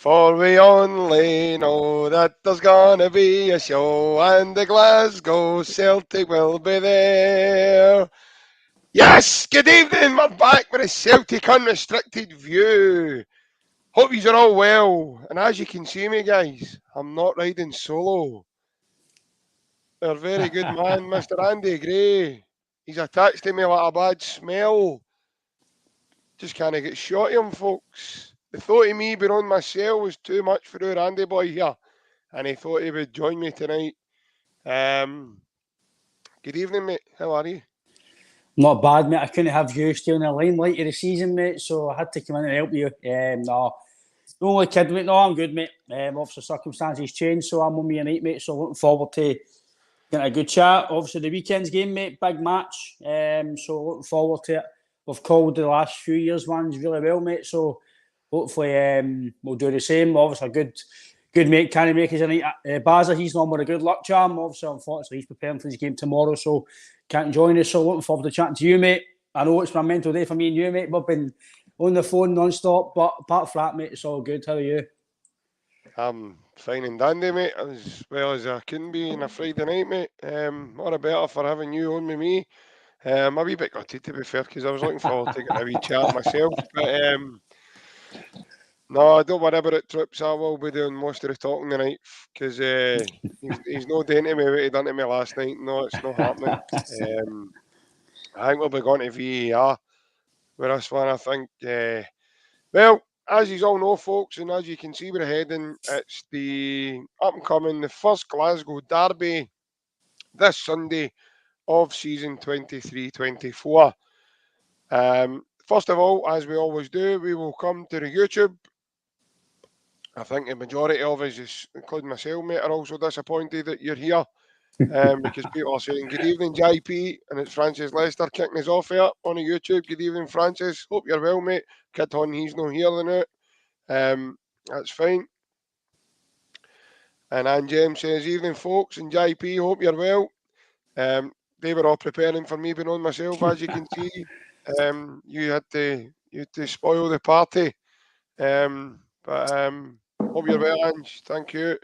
For we only know that there's gonna be a show and the Glasgow Celtic will be there. Yes, good evening, we're back with a Celtic Unrestricted View. Hope you're all well, and as you can see me guys, I'm not riding solo. Our very good man, Mr. Andy Gray, he's attached to me like a bad smell. Just can't get shot of him, folks. The thought of me being on my cell was too much for our Andy boy here, and he thought he would join me tonight. Good evening, mate. How are you? Not bad, mate. I couldn't have you stealing the limelight of the season, mate, so I had to come in and help you. No, only kid, mate. No, I'm good, mate. Obviously, circumstances changed, so I'm on me tonight, mate, so looking forward to getting a good chat. Obviously, the weekend's game, mate, big match, so looking forward to it. We've called the last few years' ones really well, mate, so hopefully we'll do the same. Obviously, good mate, can't make his night. Bazza, he's normally a good luck charm. Obviously, unfortunately, he's preparing for his game tomorrow, so can't join us. So looking forward to chatting to you, mate. I know it's my mental day for me and you, mate. We've been on the phone non-stop, but apart from that, mate, it's all good. How are you? I'm fine and dandy, mate, as well as I can be on a Friday night, mate. All the better for having you on with me. I'm a wee bit gutted, to be fair, because I was looking forward to getting a wee chat myself. But no, don't worry about it, Trips. I will be doing most of the talking tonight because he's no doing to me what he done to me last night. No, it's not happening. I think we'll be going to VAR with this one. I think. Well, as you all know, folks, and as you can see, we're heading. It's the up and coming, the first Glasgow derby this Sunday of season 23-24. First of all, as we always do, we will come to the YouTube. I think the majority of us, including myself, mate, are also disappointed that you're here because people are saying, good evening, JP, and it's Francis Lester kicking us off here on the YouTube. Good evening, Francis. Hope you're well, mate. Kid on, he's not here now. That's fine. And Ann James says, evening, folks, and JP, hope you're well. They were all preparing for me being on myself, as you can see. You had to spoil the party. But hope you're well, Ange. Thank you.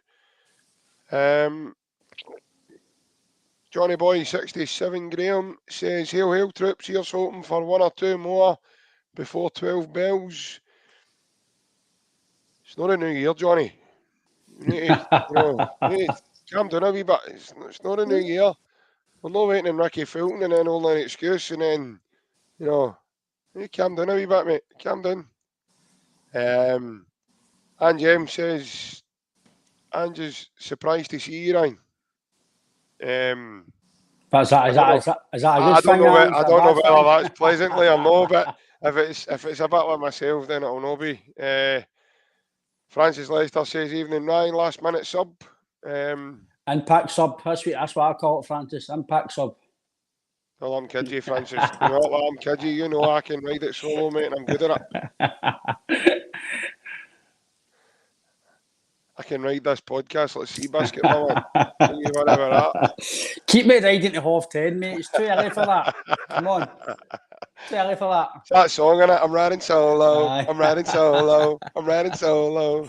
Johnny Boy 67 Graham says, hail Troops, here's hoping for one or two more before 12 bells. It's not a new year, Johnny. You need to calm down a wee bit. It's not a new year. We're not waiting on Ricky Fulton and then only an excuse and then, you need to calm down a wee bit, mate. Calm down. And James says, Ange's surprised to see you, Ryan. But is that a good thing? I don't know whether that's pleasantly or no, but if it's a bit like myself, then it'll not be. Francis Lester says, evening, Ryan, last minute sub. Impact sub, that's what I call it, Francis. Impact sub. Well, I'm kiddie, Francis. You know what, I'm kiddie. You know I can ride it solo, mate, and I'm good at it. I can ride this podcast like Seabiscuit, man. You whatever that. Keep me riding to 10:30, mate. It's too early for that. Come on. Too early for that. It's that song, innit? I'm riding solo. I'm riding solo. I'm riding solo.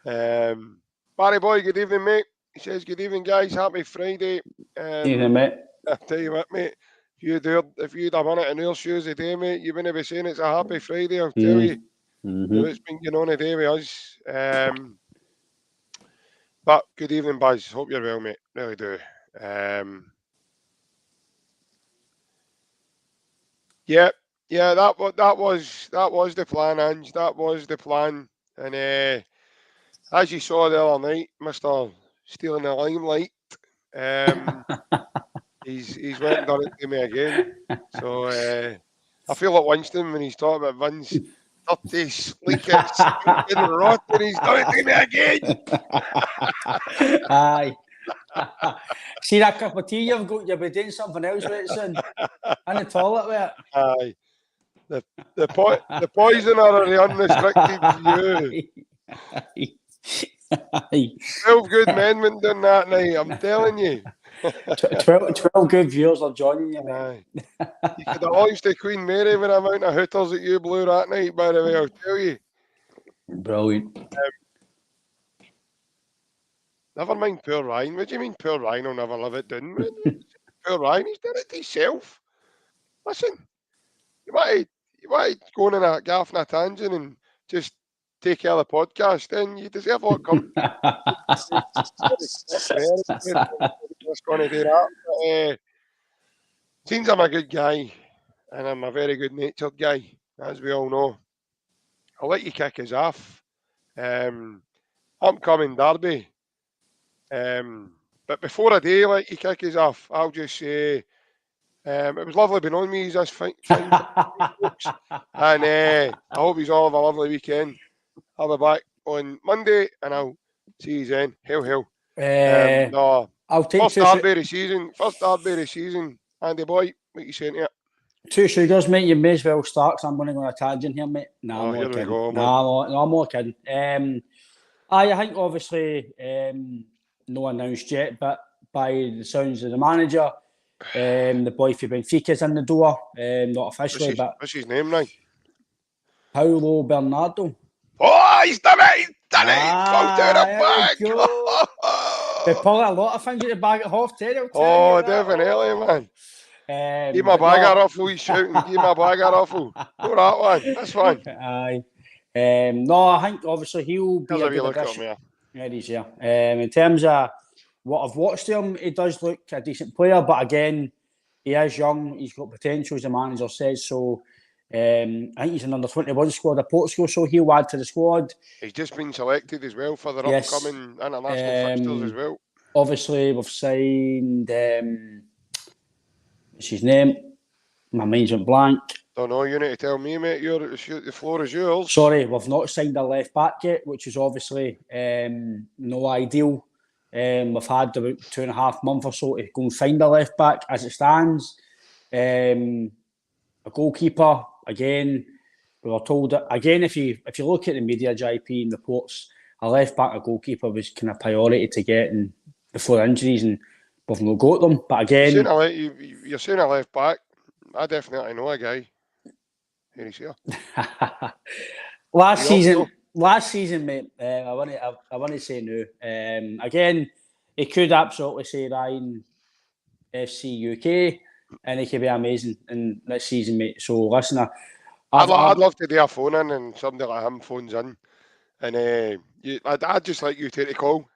Barry Boy, good evening, mate. He says, good evening, guys. Happy Friday. Evening, mate. I tell you what, mate. If you'd have won it in your shoes today, mate, you wouldn't be saying it's a happy Friday, I'll tell you. Mm-hmm. It's been going on a day with us. But good evening, Buzz. Hope you're well, mate. Really do. Yeah, that was the plan, Ange. That was the plan. And as you saw the other night, Mr. Stealing the Limelight, he's went and done it to me again. So I feel like Winston when he's talking about Vince. Dirty, sleekest, stinking rotten. He's done it to me again. Aye. See that cup of tea you've got? You'll be doing something else with it soon. In the toilet with it. Aye. The poisoner of the unrestricted view. 12 good men went down that night, I'm telling you. 12 good viewers are joining you, mate. You could have launched to Queen Mary with the amount of hooters that you blew that night, by the way, I'll tell you. Brilliant. Never mind poor Ryan. What do you mean poor Ryan will never live it down? Poor Ryan, he's done it to himself. Listen, you want to go on a gaff and a tangent and just take care of the podcast, then you deserve what comes. Just going to do that. But, seems I'm a good guy, and I'm a very good-natured guy, as we all know. I'll let you kick us off. Upcoming derby. But before I do let you kick us off, I'll just say it was lovely being on me this fine folks. And I hope you all have a lovely weekend. I'll be back on Monday, and I'll see you then. Hail. No, I'll take first derby of the season. Andy boy, what you saying to it? 2 sugars, mate. You may as well start, because I'm going to go on a tangent here, mate. No, here we go, man. No, I'm not kidding. I think obviously no announced yet, but by the sounds of the manager, the boy for Benfica's in the door. Not officially, but what's his name now? Paulo Bernardo. Oh, he's done it! He's done it! He's pulled out a bag! They pull a lot of things out the bag at half-time. Oh, definitely, man. Give my bag a ruffle, he's shouting. Give my bag a ruffle. Go that one. That's fine. Aye. No, I think obviously he'll be a good addition. Yeah, he's here. In terms of what I've watched him, he does look a decent player, but again, he is young. He's got potential, as the manager says. So I think he's in under 21 squad of Portugal, so he'll add to the squad. He's just been selected as well for their upcoming international fixtures as well. Obviously, we've signed what's his name? My mind's went blank. Don't know, you need to tell me, mate. The floor is yours. Sorry, we've not signed a left back yet, which is obviously no ideal. We've had about 2.5 months or so to go and find a left back as it stands. A goalkeeper, again, we were told that, again, if you look at the media, JP, and reports, a left back, a goalkeeper was kind of priority to get and before injuries, and we've not got them. But again, you're saying a left back. I definitely know a guy. Here he's here. Last season, mate. I want to say no. Again, he could absolutely say Ryan FC UK, and he could be amazing in this season, mate. So listen, I'd love to do a phone in, and somebody like him phones in, and I'd just like you to take the call.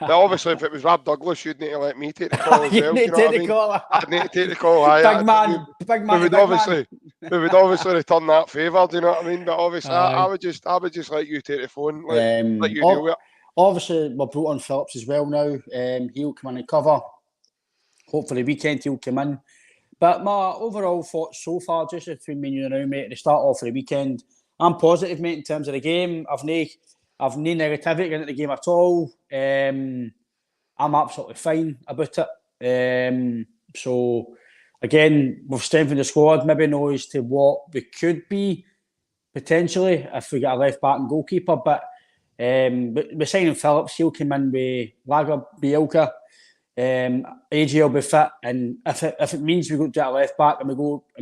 Obviously, if it was Rob Douglas, you'd need to let me take the call as well. You know what I mean? I'd need to take the call. Big man. We would obviously return that favour. Do you know what I mean? But obviously, I would just let you take the phone. Let you deal with it. Obviously, we've brought on Phillips as well now. He'll come in and cover. Hopefully, weekend he'll come in. But my overall thoughts so far, just between me and you now, mate, to start off for the weekend, I'm positive, mate, in terms of the game. I've no negativity into the game at all. I'm absolutely fine about it. So, again, we've strengthened the squad, maybe know as to what we could be, potentially, if we get a left back and goalkeeper. But we're signing Phillips, he'll come in with Lager, Bielka. AJ will be fit, and if it means we go to that left back and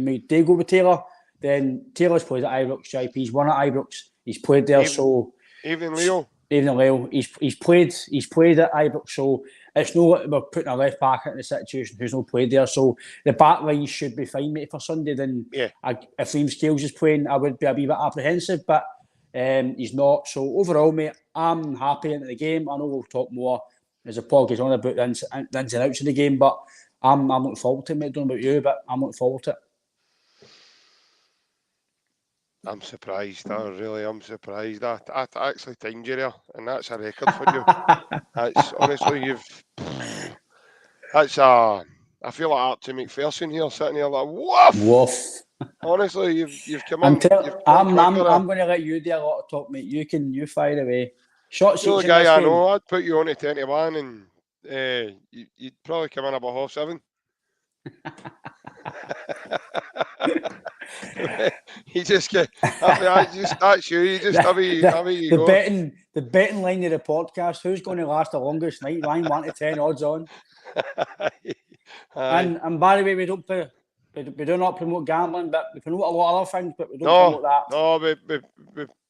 we do go with Taylor, then Taylor's played at IBROX, JP. He's won at IBROX. He's played there, Even Leo. He's played at IBROX, so it's not we're putting a left back in the situation who's not played there. So the back line should be fine, mate, for Sunday. Then if Liam Scales is playing, I would be a wee bit apprehensive, but he's not. So overall, mate, I'm happy into the game. I know we'll talk more as the pod goes on about the ins and outs of the game, but I'm looking forward to it, mate. I don't know about you, but I'm looking forward to it. I'm surprised. I really am surprised. I actually timed you there, and that's a record for you. That's honestly, I feel like Archie McPherson here, sitting here like woof. Honestly, you've come in. I'm going to let you do a lot of talk, mate. You fire away. Short You're the guy I know. I'd put you on to 21, and you'd probably come in about 7:30. You just get. That's you. You just have you go. The betting line of the podcast. Who's going to last the longest night? Line 1 to 10 odds on. And by the way, we don't put we do not promote gambling, but we promote a lot of other things, but we don't promote that. No,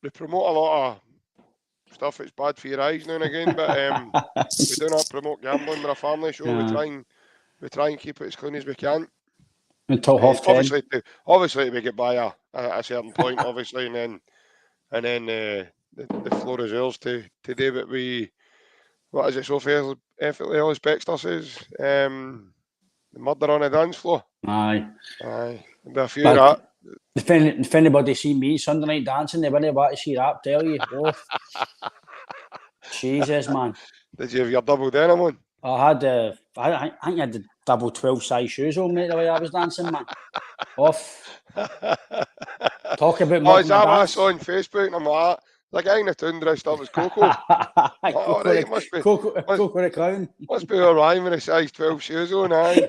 we promote a lot of stuff that's bad for your eyes now and again, but we do not promote gambling. We're a family show. Yeah. We try and keep it as clean as we can. Until half 10. Obviously, we get by a certain point, obviously, and then the floor is ours to do what we. What is it? So effortlessly Baxter says, the murder on the dance floor. Aye. There'll be a few of that. If anybody see me Sunday night dancing, they wouldn't want to see that, tell you. Oh. Jesus, man. Did you have your double denim on? I think I had the double 12 size shoes on, mate, the way I was dancing, man. Off. Talk about Oh, is that what I saw on Facebook? And I'm like, the guy in the town dressed up as Coco. Coco the Clown. Must be all right with a size 12 shoes on, aye.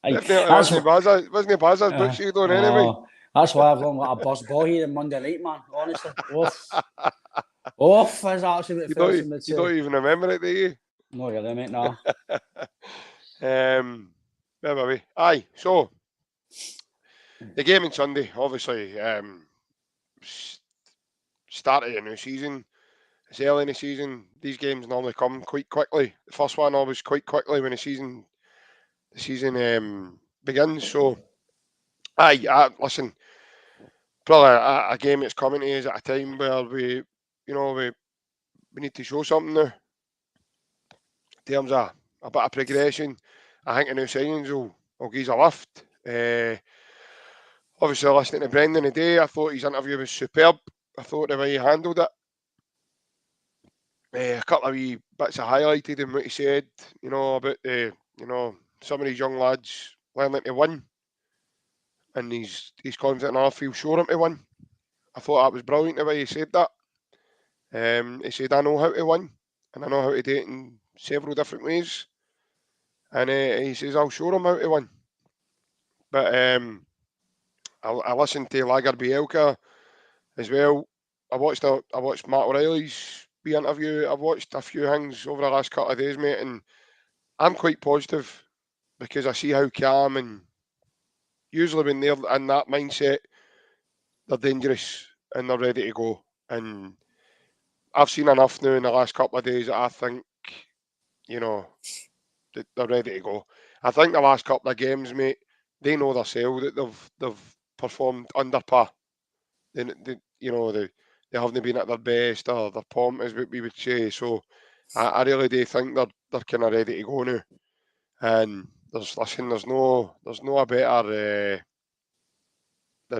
Wasn't Bazza's boot shoes on anyway. That's why I've gone like a bus boy here on Monday night, man, honestly. Off is actually you don't even remember it, do you? No, really, mate, no. Where were we? Aye, so the game on Sunday, obviously, started a new season. It's early in the season. These games normally come quite quickly. The first one always quite quickly when the season begins. So, listen, probably a game that's coming to us at a time where we need to show something now. In terms of a bit of progression, I think the new signings will give us a lift. Obviously, listening to Brendan today, I thought his interview was superb. I thought the way he handled it. A couple of wee bits I highlighted in what he said, about some of these young lads learning to win, and he's confident enough, he'll show them to win. I thought that was brilliant the way he said that. He said, I know how to win, and I know how to do it in several different ways. And he says, I'll show them how to win. But I listened to Lager Bielka as well. I watched Matt O'Reilly's interview. I've watched a few things over the last couple of days, mate, and I'm quite positive because I see how calm, and usually when they're in that mindset, they're dangerous and they're ready to go. And I've seen enough now in the last couple of days that I think, that they're ready to go. I think the last couple of games, mate, they know themselves that they've performed under par. They haven't been at their best or their pomp, as we would say. So I really do think they're kind of ready to go now. And there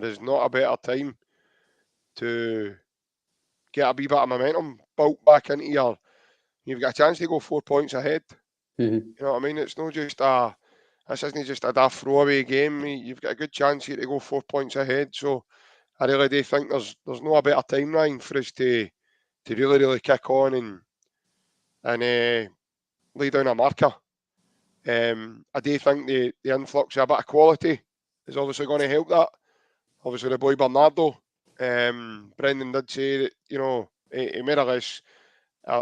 is not a better time to get a wee bit of momentum built back into your. You've got a chance to go 4 points ahead. Mm-hmm. You know what I mean? It's not just this isn't just a daft throwaway game. You've got a good chance here to go 4 points ahead. So I really do think there's no a better timeline for us to really kick on and lay down a marker. I do think the influx of a bit of quality is obviously going to help that. Obviously, the boy Bernardo, Brendan did say that, he more or less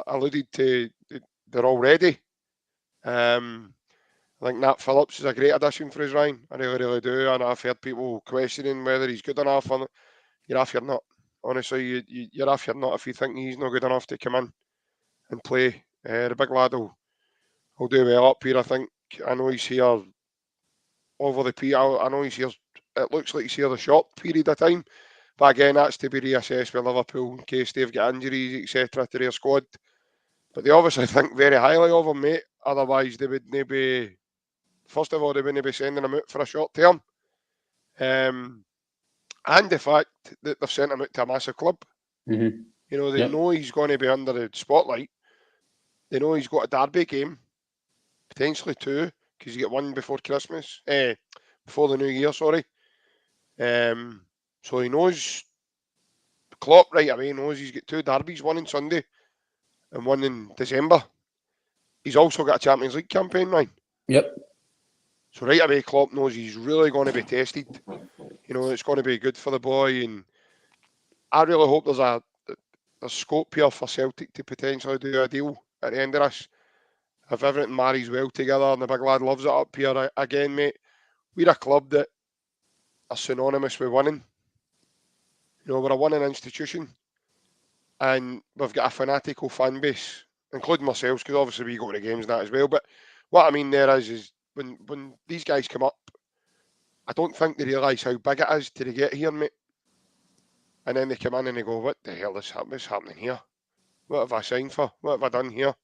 alluded to they're all ready. I think Nat Phillips is a great addition for us, Ryan. I really, really do. And I've heard people questioning whether he's good enough. And you're off, you're not. Honestly, you're off, you're not if you think he's not good enough to come in and play. The big lad will do well up here, I think. I know he's here over the period. I know he's here. It looks like he's here a short period of time. But again, that's to be reassessed with Liverpool in case they've got injuries, etc. to their squad. But they obviously think very highly of him, mate. Otherwise, they wouldn't be. First of all, they wouldn't be sending him out for a short term. And the fact that they've sent him out to a massive club. Mm-hmm. They know he's going to be under the spotlight. They know he's got a derby game, potentially 2, because you get 1 before Christmas, before the New Year, sorry. So he knows, Klopp right away knows he's got 2 derbies, 1 on Sunday and 1 in December. He's also got a Champions League campaign, right? Yep. So right away, Klopp knows he's really going to be tested. It's going to be good for the boy, and I really hope there's a scope here for Celtic to potentially do a deal at the end of this. If everything marries well together and the big lad loves it up here, again, mate, we're a club that are synonymous with winning. You know, we're a winning institution, and we've got a fanatical fan base, including myself, because obviously we go to the games and that as well. But what I mean there is when these guys come up, I don't think they realise how big it is till they get here, mate. And then they come in and they go, "What the hell is what's happening here? What have I signed for? What have I done here?"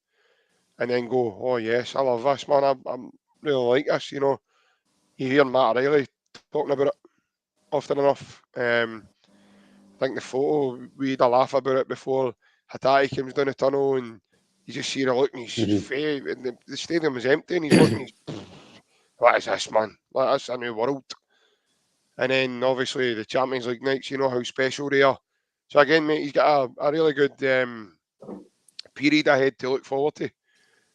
And then go, "Oh yes, I love this, man. I'm really like this." You know, you hear Matt O'Reilly talking about it often enough. I think the photo, we had a laugh about it before Hatate comes down the tunnel and you just see her looking, his face, and the stadium was empty and he's looking, what is this, man? Like, that's a new world. And then obviously the Champions League nights, you know how special they are. So again, mate, he's got a really good period ahead to look forward to.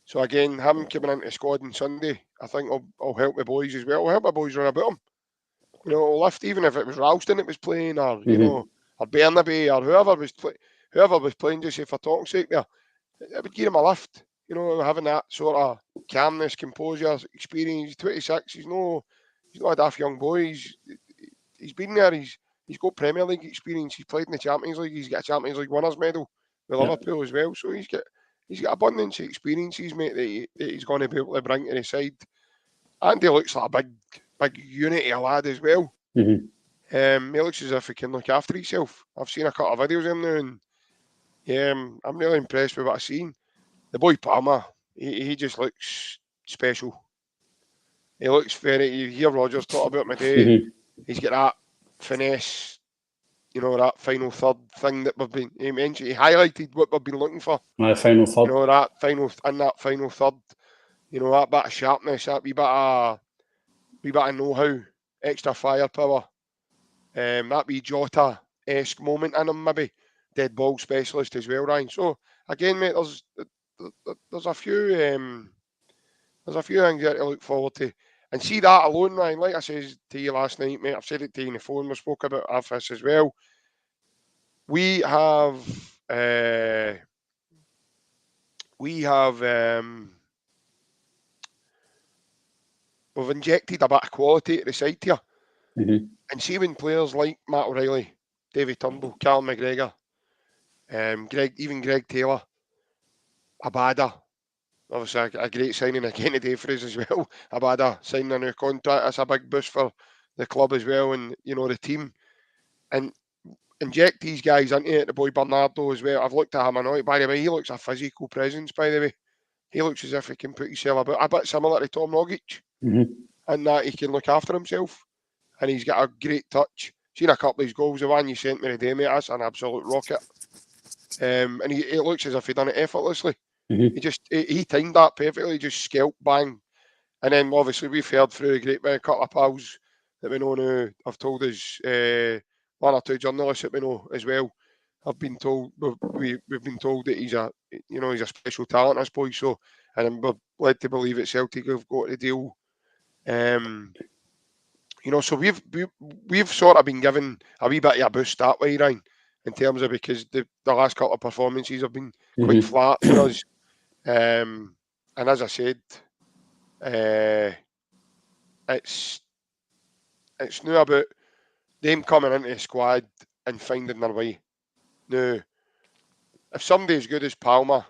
So again, him coming into the squad on Sunday, I think will help the boys as well. Will help the boys run about him. You know, it'll lift, even if it was Ralston that was playing, or you know, or Bernaby, or whoever was playing, just say for talk's sake, there, it would give him a lift. You know, having that sort of calmness, composure, experience. He's 26. He's not a daft young boy. He's been there. He's got Premier League experience. He's played in the Champions League. He's got a Champions League winners medal with Liverpool as well. So he's got abundance of experiences, mate, that he's going to be able to bring to the side. And he looks like a big unity lad as well. He looks as if he can look after himself. I've seen a couple of videos of him now, and yeah, I'm really impressed with what I've seen. The boy Palmer, he just looks special. He looks very. You hear Rogers talk about him today. He's got that finesse, you know, that final third thing that we've been. He mentioned, he highlighted what we've been looking for. My final third. You know, that final third. You know, that bit of sharpness, that wee bit of know-how, extra firepower. That wee Jota-esque moment in him, maybe. Dead ball specialist as well, Ryan. So again, mate, there's a few things there to look forward to. And see that alone, Ryan, like I said to you last night, mate, I've said it to you on the phone, we spoke about this as well. We've injected a bit of quality to the side here. And see when players like Matt O'Reilly, Davy Turnbull, Callum McGregor, Greg Taylor, Abada, obviously a great signing again today for us as well. Abada signing a new contract, that's a big boost for the club as well, and you know the team. And inject these guys into it. The boy Bernardo as well. I've looked at him and by the way, he looks a physical presence. By the way, he looks as if he can put himself about a bit similar to Tom Rogic, and that he can look after himself. And he's got a great touch. Seen a couple of his goals. The one you sent me today, mate, that's an absolute rocket. And he looks as if he done it effortlessly. He timed that perfectly. Just scalp bang. And then obviously we've heard through the grapevine a couple of pals that we know now have told us, one or two journalists that we know as well have been told, we've been told that he's a special talent, this boy. So, and we're led to believe that Celtic have got the deal. You know, so we've sort of been given a wee bit of a boost that way, Ryan, in terms of, because the last couple of performances have been quite flat for us. And as I said, it's now about them coming into the squad and finding their way. Now, if somebody as good as Palmer,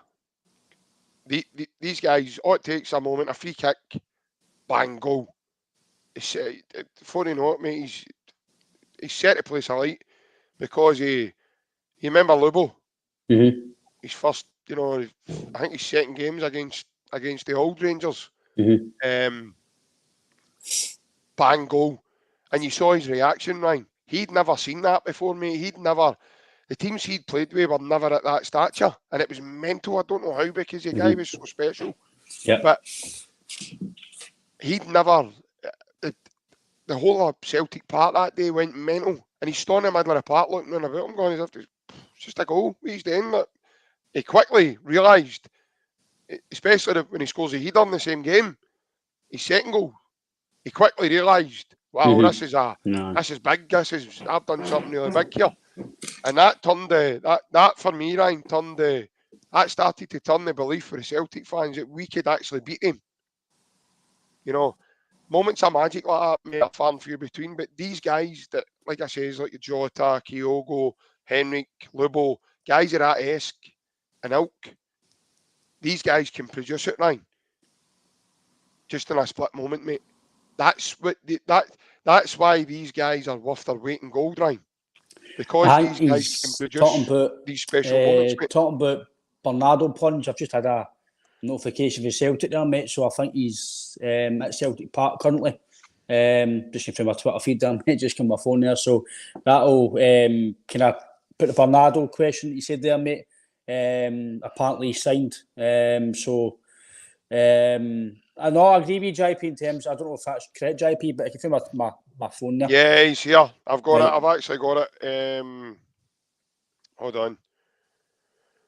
these guys, all it takes a moment, a free kick, bang, goal. Before you know it, mate, he's set the place alight, because you remember Lubo, his first, you know, I think his second games against the old Rangers, bang, goal, and you saw his reaction, Ryan. He'd never seen that before, mate. The teams he'd played with were never at that stature, and it was mental. I don't know how, because the guy was so special. But he'd never. The whole of Celtic Park that day went mental, and he's standing in the middle of the park looking around about him, going, it's just a goal. What he's doing. But he quickly realised, especially when he scores a header in the same game, his second goal, he quickly realised, wow, this is big. I've done something really big here. And that turned that for me, Ryan, that started to turn the belief for the Celtic fans that we could actually beat them. You know, moments of magic like that, mate, are far and few between. But these guys that, like I says, like Jota, Kyogo, Henrik, Lubo, guys of that esque and ilk, these guys can produce it, Ryan. Just in a split moment, mate. That's why these guys are worth their weight in gold, Ryan. Because these guys can produce these special moments, mate. Talking about Bernardo plunge, I've just had a notification for Celtic there, mate. So I think he's at Celtic Park currently. Just from my Twitter feed there, mate. Just come on my phone there. So that'll kind of put the Bernardo question that you said there, mate. Apparently he signed. I know I agree with JP in terms. I don't know if that's correct, JP, but I can find my phone there. Yeah, he's here. I've got it. I've actually got it. Hold on.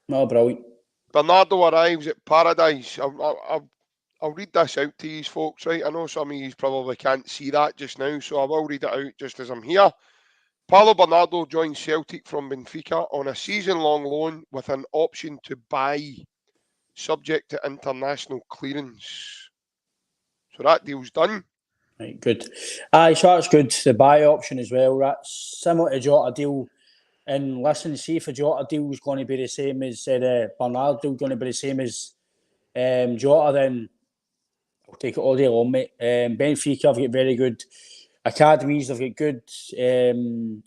No, brilliant. Bernardo arrives at Paradise. I'll read this out to you folks, right? I know some of you probably can't see that just now, so I will read it out just as I'm here. Paulo Bernardo joins Celtic from Benfica on a season-long loan with an option to buy, subject to international clearance. So that deal's done. Right, good. Aye, so that's good. The buy option as well. That's similar to Jota deal. And listen, see if a Jota deal is going to be the same as Bernardo deal going to be the same as Jota, then I'll take it all day long, mate. Benfica have got very good academies. They've got good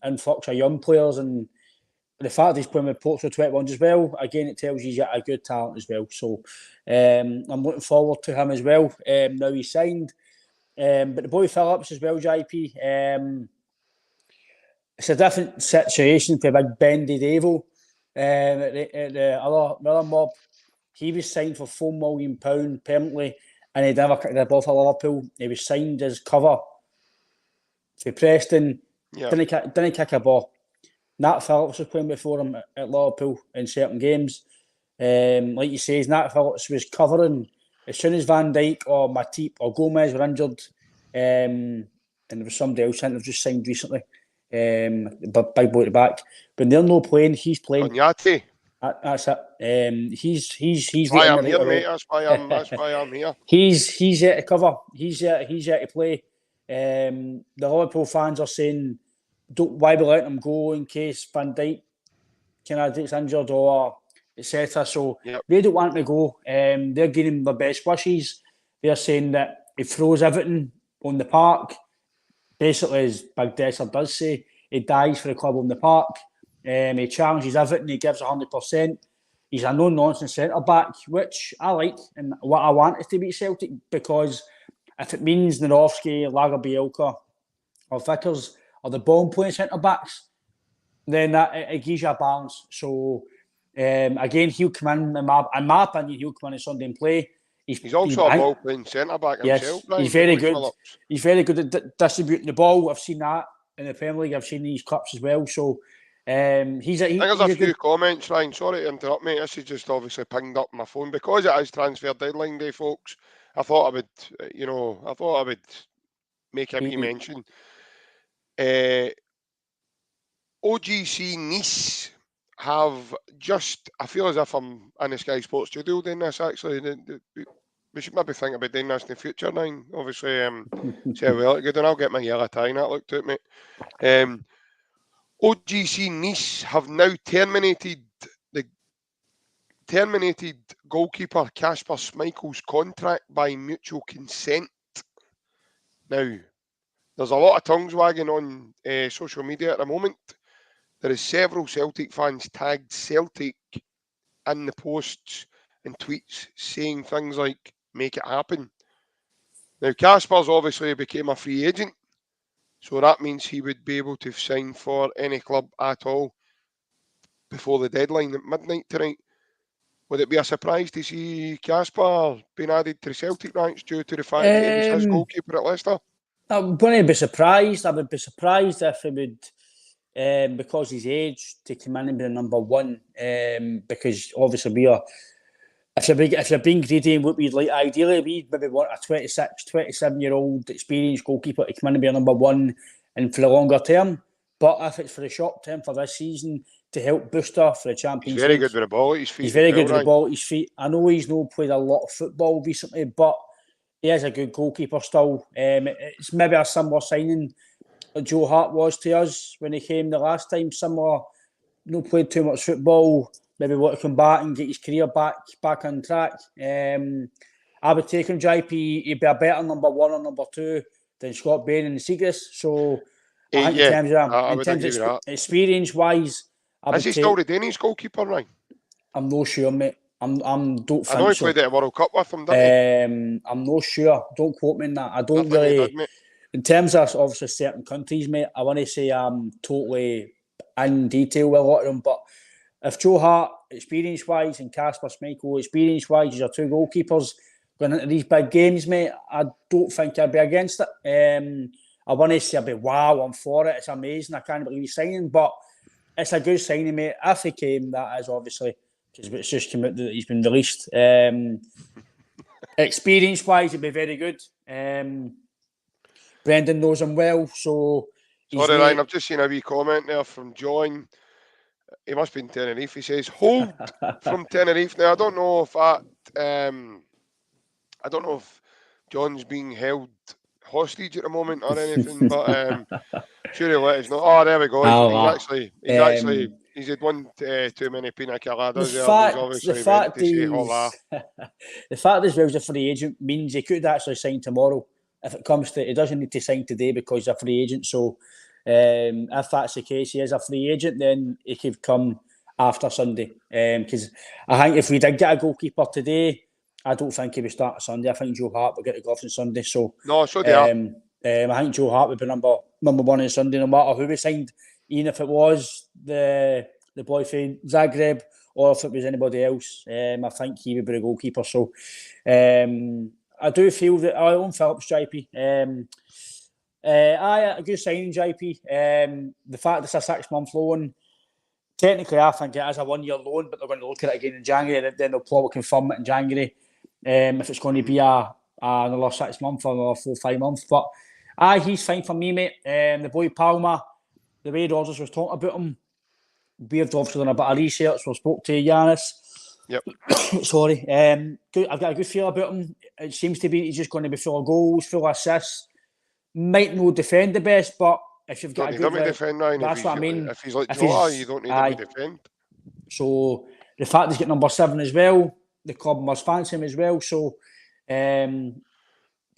influx of young players, and the fact he's playing with Portugal 21 as well, again, it tells you he's got a good talent as well. So I'm looking forward to him as well. Now he's signed. But the boy Phillips as well, JP. It's a different situation for Big Bendy Devo. At the other mob, he was signed for £4 million permanently, and he never kicked the ball for Liverpool. He was signed as cover for Preston. Yeah. Didn't kick a ball. Nat Phillips was playing before him at Liverpool in certain games. Like you say, Nat Phillips was covering as soon as Van Dijk or Matip or Gomez were injured. And there was somebody else I think they've just signed recently. Big boy at the back. When they're not playing, he's playing. Onyate. That's it. He's why I'm here, mate. That's why I'm here. He's there to cover. He's there to play. The Liverpool fans are saying, why we let him go in case Van Dijk gets injured or etc. So they don't want him to go. They're giving him their best wishes. They're saying that he throws everything on the park. Basically, as Big Desser does say, he dies for the club on the park. He challenges everything. He gives 100%. He's a no-nonsense centre-back, which I like and what I want is to beat Celtic, because if it means Nowrowski, Lagerbielke or Vickers are the ball-playing centre-backs, then it gives you a balance. So, again, he'll come in my opinion, he'll come in on Sunday and play. He's also a ball-playing centre-back himself. Yes, he's very good. Phillips. He's very good at distributing the ball. I've seen that in the Premier League. I've seen these cups as well. So, I think there's a few comments, Ryan. Sorry to interrupt, mate. This is just obviously pinged up my phone. Because it is transfer deadline day, folks, I thought I would make a wee mention. OGC Nice have just, I feel as if I'm in the Sky Sports studio doing this, actually. We should maybe think about doing this in the future now. Obviously, see how we look good, and I'll get my yellow tie and that look to it, mate. OGC Nice have now terminated goalkeeper Kasper Schmeichel's contract by mutual consent. Now, there's a lot of tongues wagging on social media at the moment. There is several Celtic fans tagged Celtic in the posts and tweets saying things like, make it happen. Now, Kasper's obviously became a free agent, so that means he would be able to sign for any club at all before the deadline at midnight tonight. Would it be a surprise to see Kasper being added to the Celtic ranks due to the fact that he was his goalkeeper at Leicester? I wouldn't be surprised. I would be surprised if he would, because his age, to come in and be the number one. Because obviously we are, if you're being greedy and what we'd like, ideally we maybe want a 26, 27-year-old experienced goalkeeper to come in and be a number one and for the longer term. But if it's for the short term for this season to help Booster for the Champions League. He's very good with the ball at his feet. He's very good with the ball at his feet. I know he's not played a lot of football recently, but he is a good goalkeeper still. It's maybe a similar signing that Joe Hart was to us when he came the last time. Similar, no played too much football. Maybe want to come back and get his career back on track. I would take him, JP. He'd be a better number 1 or number 2 than Scott Bain and the Seagrass. So I think in terms of experience wise, is he still the Danish goalkeeper, right? I'm not sure, mate. I don't think I know he played at a World Cup with him, didn't he? I'm not sure. Don't quote me on that. I don't really. He did, mate. In terms of obviously certain countries, mate, I want to say I'm totally in detail with a lot of them. But if Joe Hart, experience-wise, and Kasper Schmeichel, experience-wise, are 2 goalkeepers going into these big games, mate, I don't think I'd be against it. I want to say I'd be, wow, I'm for it. It's amazing. I can't believe he's signing. But it's a good signing, mate. If he came, that is obviously, because it's just come out that he's been released. Experience-wise, it'd be very good. Brendan knows him well, so... Sorry, Ryan, I've just seen a wee comment there from John. He must be in Tenerife. He says, hold from Tenerife. Now, I don't know if John's being held hostage at the moment or anything, but sure he'll let us know. Oh, there we go. He's had one too many pina coladas the fact as well as a free agent means he could actually sign tomorrow. If it comes to, he doesn't need to sign today because he's a free agent. So if that's the case, he is a free agent, then he could come after Sunday. Because I think if we did get a goalkeeper today, I don't think he would start Sunday. I think Joe Hart would get the gloves on Sunday. So I think Joe Hart would be number 1 on Sunday, no matter who we signed, even if it was the boy from Zagreb or if it was anybody else. I think he would be the goalkeeper. So I do feel that Owen Phillips, JP. A good signing, JP. The fact it's a 6-month loan, technically I think it is a 1-year loan, but they're going to look at it again in January, and then they'll probably confirm it in January if it's going to be another 6 months or another 4 or 5 months. But he's fine for me, mate. The boy Palmer, the way Rodgers was talking about him, we've obviously done a bit of research. We spoke to Giannis. Yep. Sorry. I've got a good feel about him. It seems to be he's just going to be full of goals, full of assists. Might not defend the best, but if you've got a good defend, Ryan, that's what I mean. If he's like Joe, you don't need him to defend. So the fact he's got number 7 as well, the club must fancy him as well. So I'm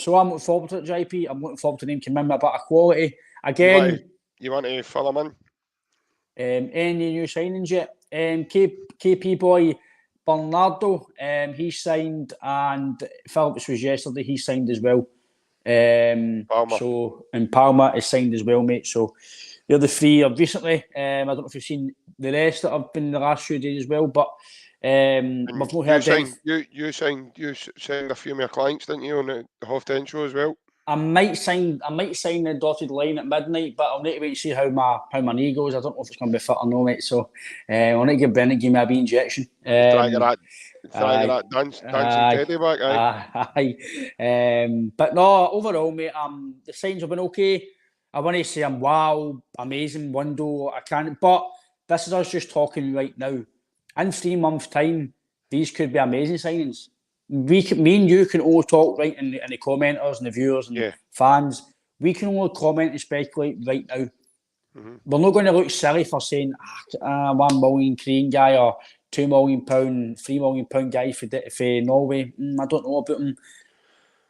looking forward to it, JP. I'm looking forward to him coming in with a bit of quality. Again, you want to fill him in? Any new signings yet? KP boy Bernardo, he signed, and Phillips was yesterday. He signed as well. Palmer. And Palmer is signed as well, mate. So they're the 3 of recently. I don't know if you've seen the rest that have been in the last few days as well, but we've not heard you signed a few of your clients, didn't you, on the Half 10 show as well? I might sign the dotted line at midnight, but I'll need to wait and see how my knee goes. I don't know if it's going to be fit or no, mate. So I'll need to give Brennan a wee injection. Try to get that dancing Teddy back, but no, overall, mate, the signs have been okay. I want to say I'm wow, amazing window. I can't, but this is us just talking right now. In 3 months' time, these could be amazing signings. Me and you can all talk right in the commenters and the viewers and fans. We can only comment and speculate right now. Mm-hmm. We're not going to look silly for saying 1 million Korean guy or £2 million, £3 million guy for Norway. I don't know about him.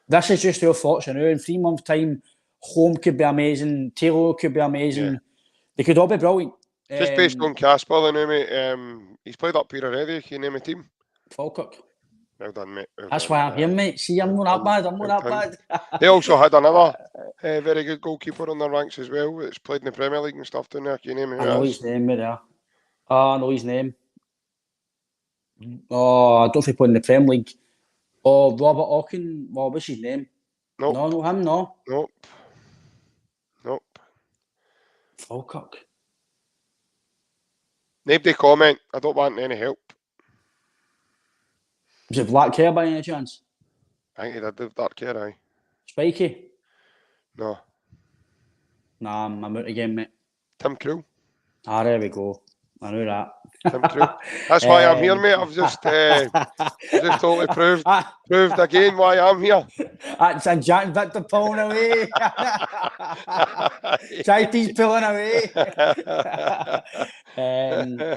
This is just our thoughts now. In 3 months' time, Home could be amazing. Taylor could be amazing. Yeah. They could all be brilliant. Just based on Kasper, mate, he's played up here already. Can you name a team? Falkirk. Well done, mate. That's why I'm here, mate. See, I'm not that bad. They also had another very good goalkeeper on their ranks as well. That's played in the Premier League and stuff down there. Can you name him? I know his name, mate. I know his name. Oh, I don't know if he played in the Premier League. Oh, Robert Hawkin. Well, what's his name? Nope. No, not him, no. Nope. Falkirk. Nobody comment. I don't want any help. Was it black hair by any chance? I think he did have dark hair, aye. Spiky? No. Nah, I'm out again, mate. Tim Krul? There we go. I know that. I'm true. That's why I'm here, mate. I've just totally proved again why I'm here. That's a Jack Victor pulling away. Chaity's pulling away.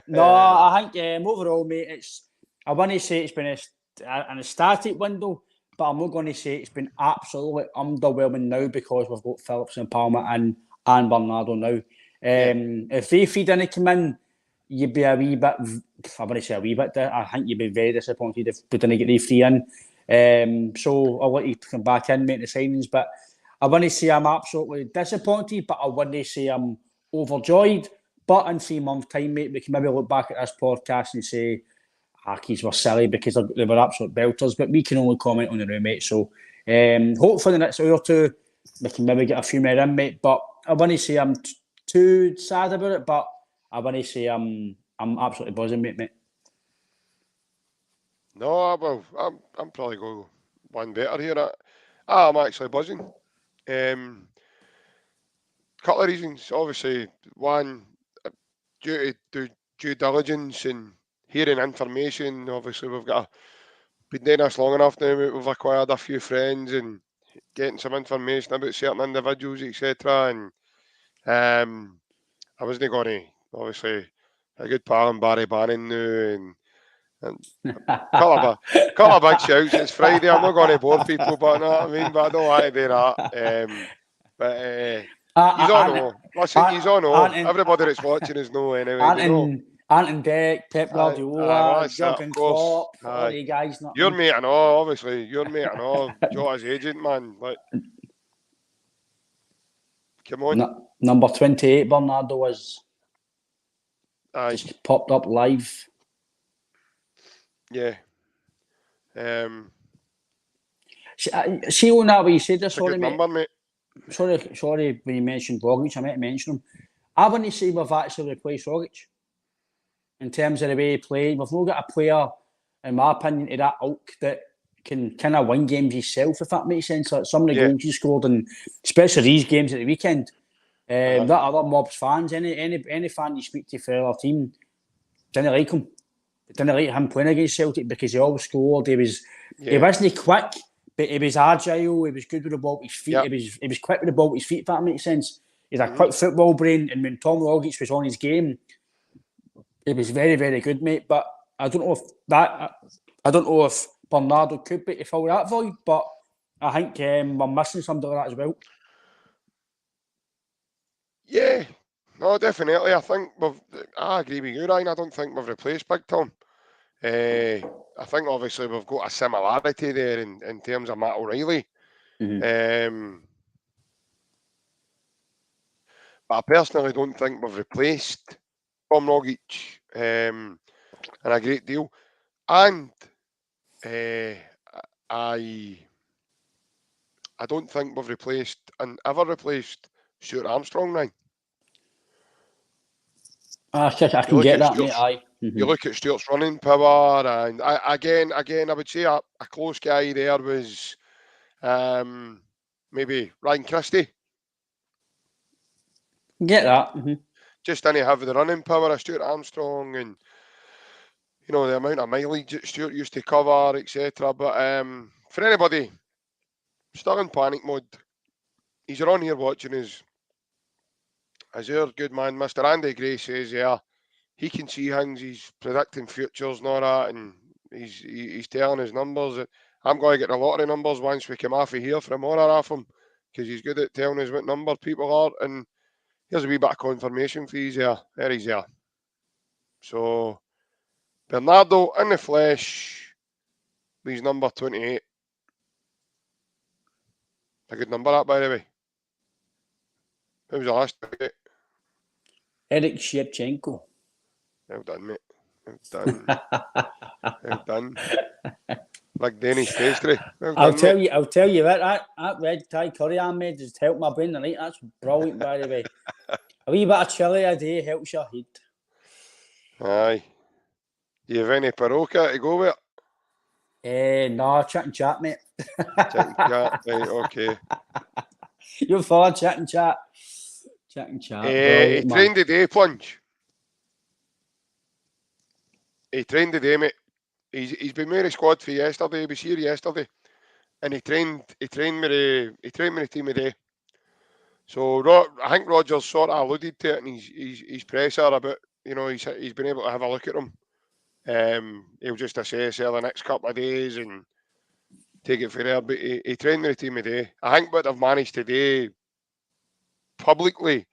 No, I think overall, mate, I want to say it's been an ecstatic window, but I'm not going to say it's been absolutely underwhelming now because we've got Phillips and Palmer and Bernardo now. If they feed in and come in, you'd be a wee bit, I want to say a wee bit, I think you'd be very disappointed if we didn't get the three in. So I'll let you come back in, make the signings, but I want to say I'm absolutely disappointed, but I want to say I'm overjoyed. But in 3 months' time, mate, we can maybe look back at this podcast and say, Harkies were silly because they were absolute belters, but we can only comment on the room, mate. So hopefully in the next hour or two, we can maybe get a few more in, mate. But I want to say I'm too sad about it, but I want to say I'm absolutely buzzing, mate. No, well, I'm probably going one better here. I'm actually buzzing. Couple of reasons. Obviously, one, due to due diligence and hearing information. Obviously, we've been doing this long enough now. We've acquired a few friends and getting some information about certain individuals, etc. And I wasn't going to, obviously, a good pal in Barry Bannon now, and couple of big shouts. It's Friday. I'm not going to bore people, but know what I mean. But I don't want to do that. But you all know. Listen, you all know. Everybody that's watching is know anyway. Anton Deck, Pep Guardiola, Jurgen Klopp, all the guys. Your mate and all, obviously. Your mate and all. Jota's agent, man. Like, come on. Number 28, Bernardo was just popped up live. Yeah. See on that what you said there, sorry, mate. Sorry, when you mentioned Rogic, I meant to mention him. I wouldn't say we've actually replaced Rogic in terms of the way he played. We've not got a player, in my opinion, to that ilk that can kind of win games himself, if that makes sense. Like some of the goals he scored, and especially these games at the weekend. That other mob's fans, any fan you speak to for our team, didn't like him. Didn't like him playing against Celtic because he always scored. He wasn't quick, but he was agile. He was good with the ball with his feet. Yep. He was quick with the ball with his feet, if that makes sense. He's a quick football brain, and when Tom Rogic was on his game, he was very, very good, mate. But I don't know if Bernardo could be to fill that void, but I think we're missing somebody like that as well. Yeah, no, definitely. I think I agree with you, Ryan. I don't think we've replaced Big Tom. I think obviously we've got a similarity there in terms of Matt O'Reilly. Mm-hmm. But I personally don't think we've replaced Tom Rogic in a great deal. And I don't think we've replaced and ever replaced Stuart Armstrong, Ryan. I can get that, mate. Aye. Mm-hmm. You look at Stuart's running power, and again, I would say a close guy there was maybe Ryan Christie. Get that. Mm-hmm. Just didn't have the running power of Stuart Armstrong, and you know the amount of mileage that Stuart used to cover, etc. But for anybody still in panic mode, he's on here watching us. As our good man, Mr. Andy Gray says, he can see things. He's predicting futures and all that, and he's telling his numbers. I'm going to get a lottery numbers once we come off of here from more off him, because he's good at telling us what number people are. And here's a wee bit of confirmation for you there. There he's there. So Bernardo in the flesh, he's number 28. A good number that, by the way. Who was the last bit? Eric Shevchenko. Well done, mate. Well done. Well done. Like Danish pastry. Well I'll done, tell you that red Thai curry I made just helped my brain tonight. That's brilliant, by the way. A wee bit of chilli a day helps your head. Aye. Do you have any paroka to go with? No, chat and chat, mate. Chat and chat, right, okay. You're for chat and chat. Chat and chat. He trained today, Plunge. he trained today, mate. He's been with the squad for yesterday. He was here yesterday, and he trained with the team today. So I think Roger's sort of alluded to it in his presser about, you know, he's been able to have a look at him. He'll just assess the next couple of days and take it from there. But he trained with the team today. I think what they've managed today publicly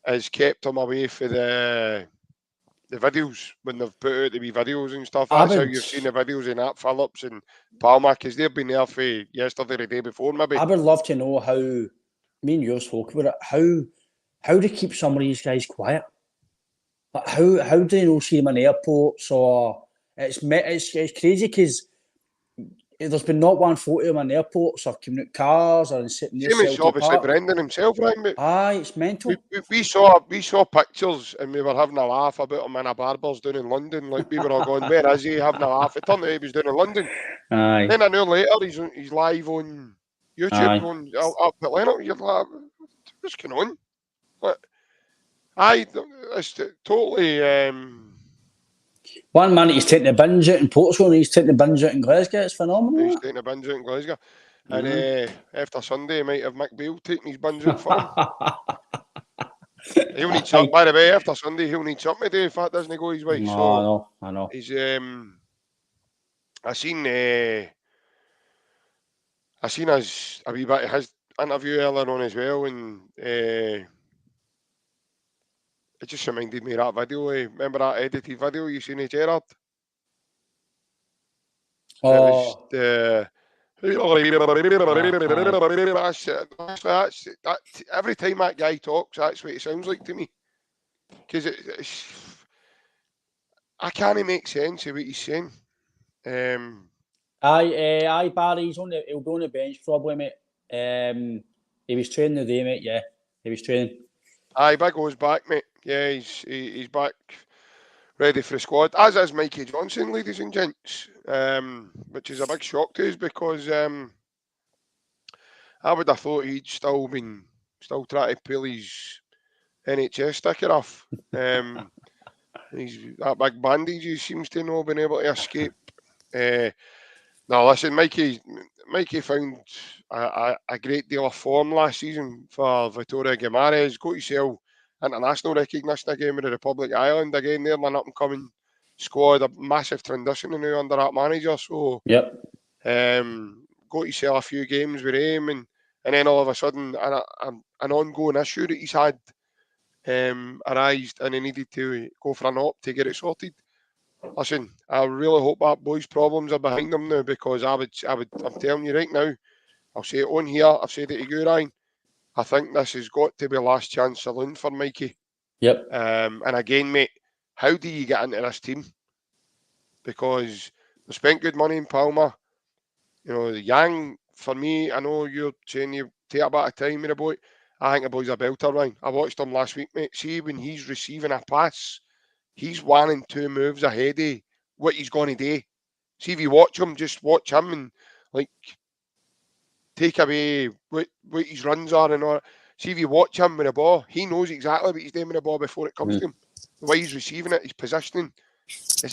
has kept him away for the videos when they've put out the wee videos and stuff. That's how you've seen the videos in Nat Phillips and Palmer, because they've been there for yesterday, the day before, maybe. I would love to know how, me and you spoke about it, how to keep some of these guys quiet. Like how do they not see them in airports, or it's crazy because there's been not one photo of them in airports or commuting cars or sitting near Same as obviously Brendan himself, right? But aye, it's mental. We saw pictures and we were having a laugh about him in a barber's down in London. Like, we were all going, where is he? Having a laugh. It turned out he was down in London. Aye. Then an hour later, he's live on YouTube going up at Leonard. You're like, what's going on? But it's totally. One minute he's taking the binge out in Portugal and he's taking the binge out in Glasgow. It's phenomenal. He's taking the binge out in Glasgow. And after Sunday, he might have Mick Beale taking his binge out for him. He'll need something. By the way, after Sunday, he'll need something to do if that doesn't go his way. No, so I know. He's I seen a wee bit of his interview earlier on as well, and it just reminded me of that video. Remember that edited video you seen of Gerard? Oh. Every time that guy talks, that's what it sounds like to me. Because I can't make sense of what he's saying. Aye, Barry, he'll be on the bench probably, mate. He was training today, mate. Yeah, he was training. Aye, Big O's back, mate. Yeah, he's back, ready for the squad. As is Mikey Johnson, ladies and gents. Which is a big shock to us because I would have thought he'd still trying to pull his NHS sticker off. He's that big bandage he seems to know been able to escape. Now listen, Mikey found a great deal of form last season for Vittoria Guimaraes. Got yourself international recognition again with the Republic of Ireland again. They're an up and coming squad, a massive transition now under that manager. So yep. Got yourself a few games with him, and then all of a sudden an ongoing issue that he's had arised, and he needed to go for an op to get it sorted. Listen, I really hope that boy's problems are behind him now, because I'm telling you right now, I'll say it on here, I've said it to you, Ryan, I think this has got to be last chance saloon for Mikey. Yep. And again, mate, how do you get into this team? Because they spent good money in Palmer. You know, Yang, for me, I know you're saying you take a bit of time with the boy. I think the boy's a belter, Ryan. I watched him last week, mate. See, when he's receiving a pass, he's 1 and 2 moves ahead of what he's going to do. See, if you watch him, just watch him and, like, take away what his runs are and all that. See, if you watch him with the ball, he knows exactly what he's doing with the ball before it comes to him. The way he's receiving it, his positioning,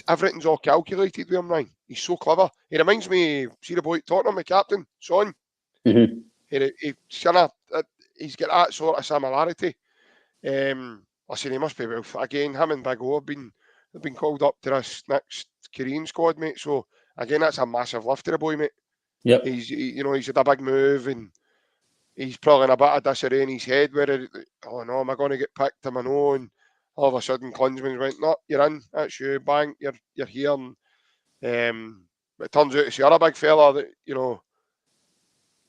everything's all calculated with him, Ryan. He's so clever. He reminds me, see the boy at Tottenham, the captain, Son. Mm-hmm. He's got that sort of similarity. Listen, he must be well. Again, him and Big O have been called up to this next Korean squad, mate. So again, that's a massive lift to the boy, mate. Yep. He's had a big move, and he's probably in a bit of disarray in his head where, oh no, am I going to get picked? Am I no? And all of a sudden, Klinsman's went, no, you're in. That's you. Bang, you're here. And it turns out it's the other big fella that, you know,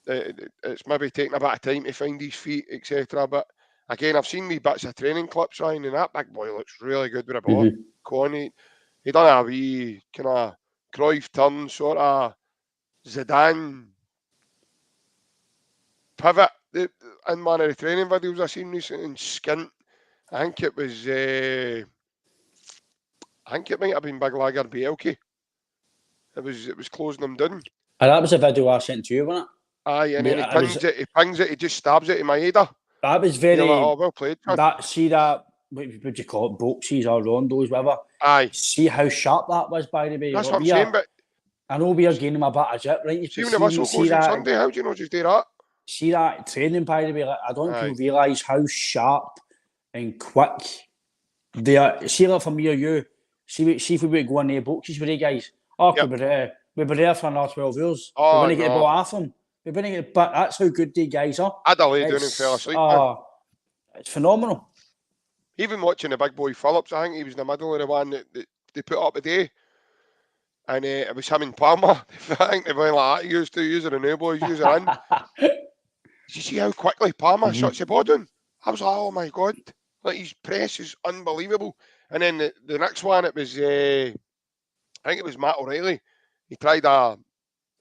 it's maybe taking a bit of time to find his feet, etc. But again, I've seen me bits of training clips, Ryan, and that big boy looks really good with the ball. Connie, he done a wee kind of Cruyff turn, sort of Zidane pivot in one of the training videos I seen recently in Skint. I think it might have been Big Lager Bielke. It was closing them down. And that was a video I sent to you, wasn't it? Aye, and then he pings it, he just stabs it in Maeda. That was very... Like, oh, well played. What do you call it? Boxies or rondos, whatever. Aye. See how sharp that was, by the way. That's what I'm saying, but I know we are gaining a bit of jip, right? see when the whistle goes on Sunday, how do you not just do that? See that training, by the way. Like, I don't think Aye. people realise how sharp and quick they are. See, like for me or you, see if we were to go on their boxes with you guys. Oh, Yep. we'd be there for another 12 hours. Oh, we wouldn't get the no. ball off them. We wouldn't get, but that's how good they guys are. I'd have laid down and fell asleep, man. It's phenomenal. Even watching the big boy Phillips, I think he was in the middle of the one that they put up today. And it was him and Palmer. I think they went like that. Used to use it, the new boys use it in. Did you see how quickly Palmer shuts the ball down? I was like, oh my God. Like, his press is unbelievable. And then the next one, it was, I think it was Matt O'Reilly. He tried a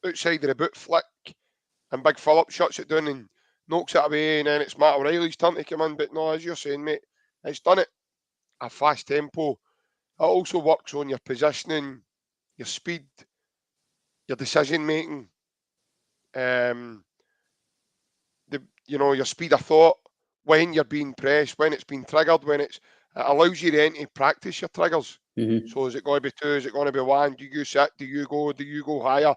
outside of the boot flick, and Big Phillips shuts it down and knocks it away. And then it's Matt O'Reilly's turn to come in. But no, as you're saying, mate, it's done it at a fast tempo. It also works on your positioning, your speed, your decision making, your speed of thought, when you're being pressed, when it's been triggered, it allows you then to practice your triggers. So is it going to be 2? Is it going to be 1? Do you sit? Do you go higher?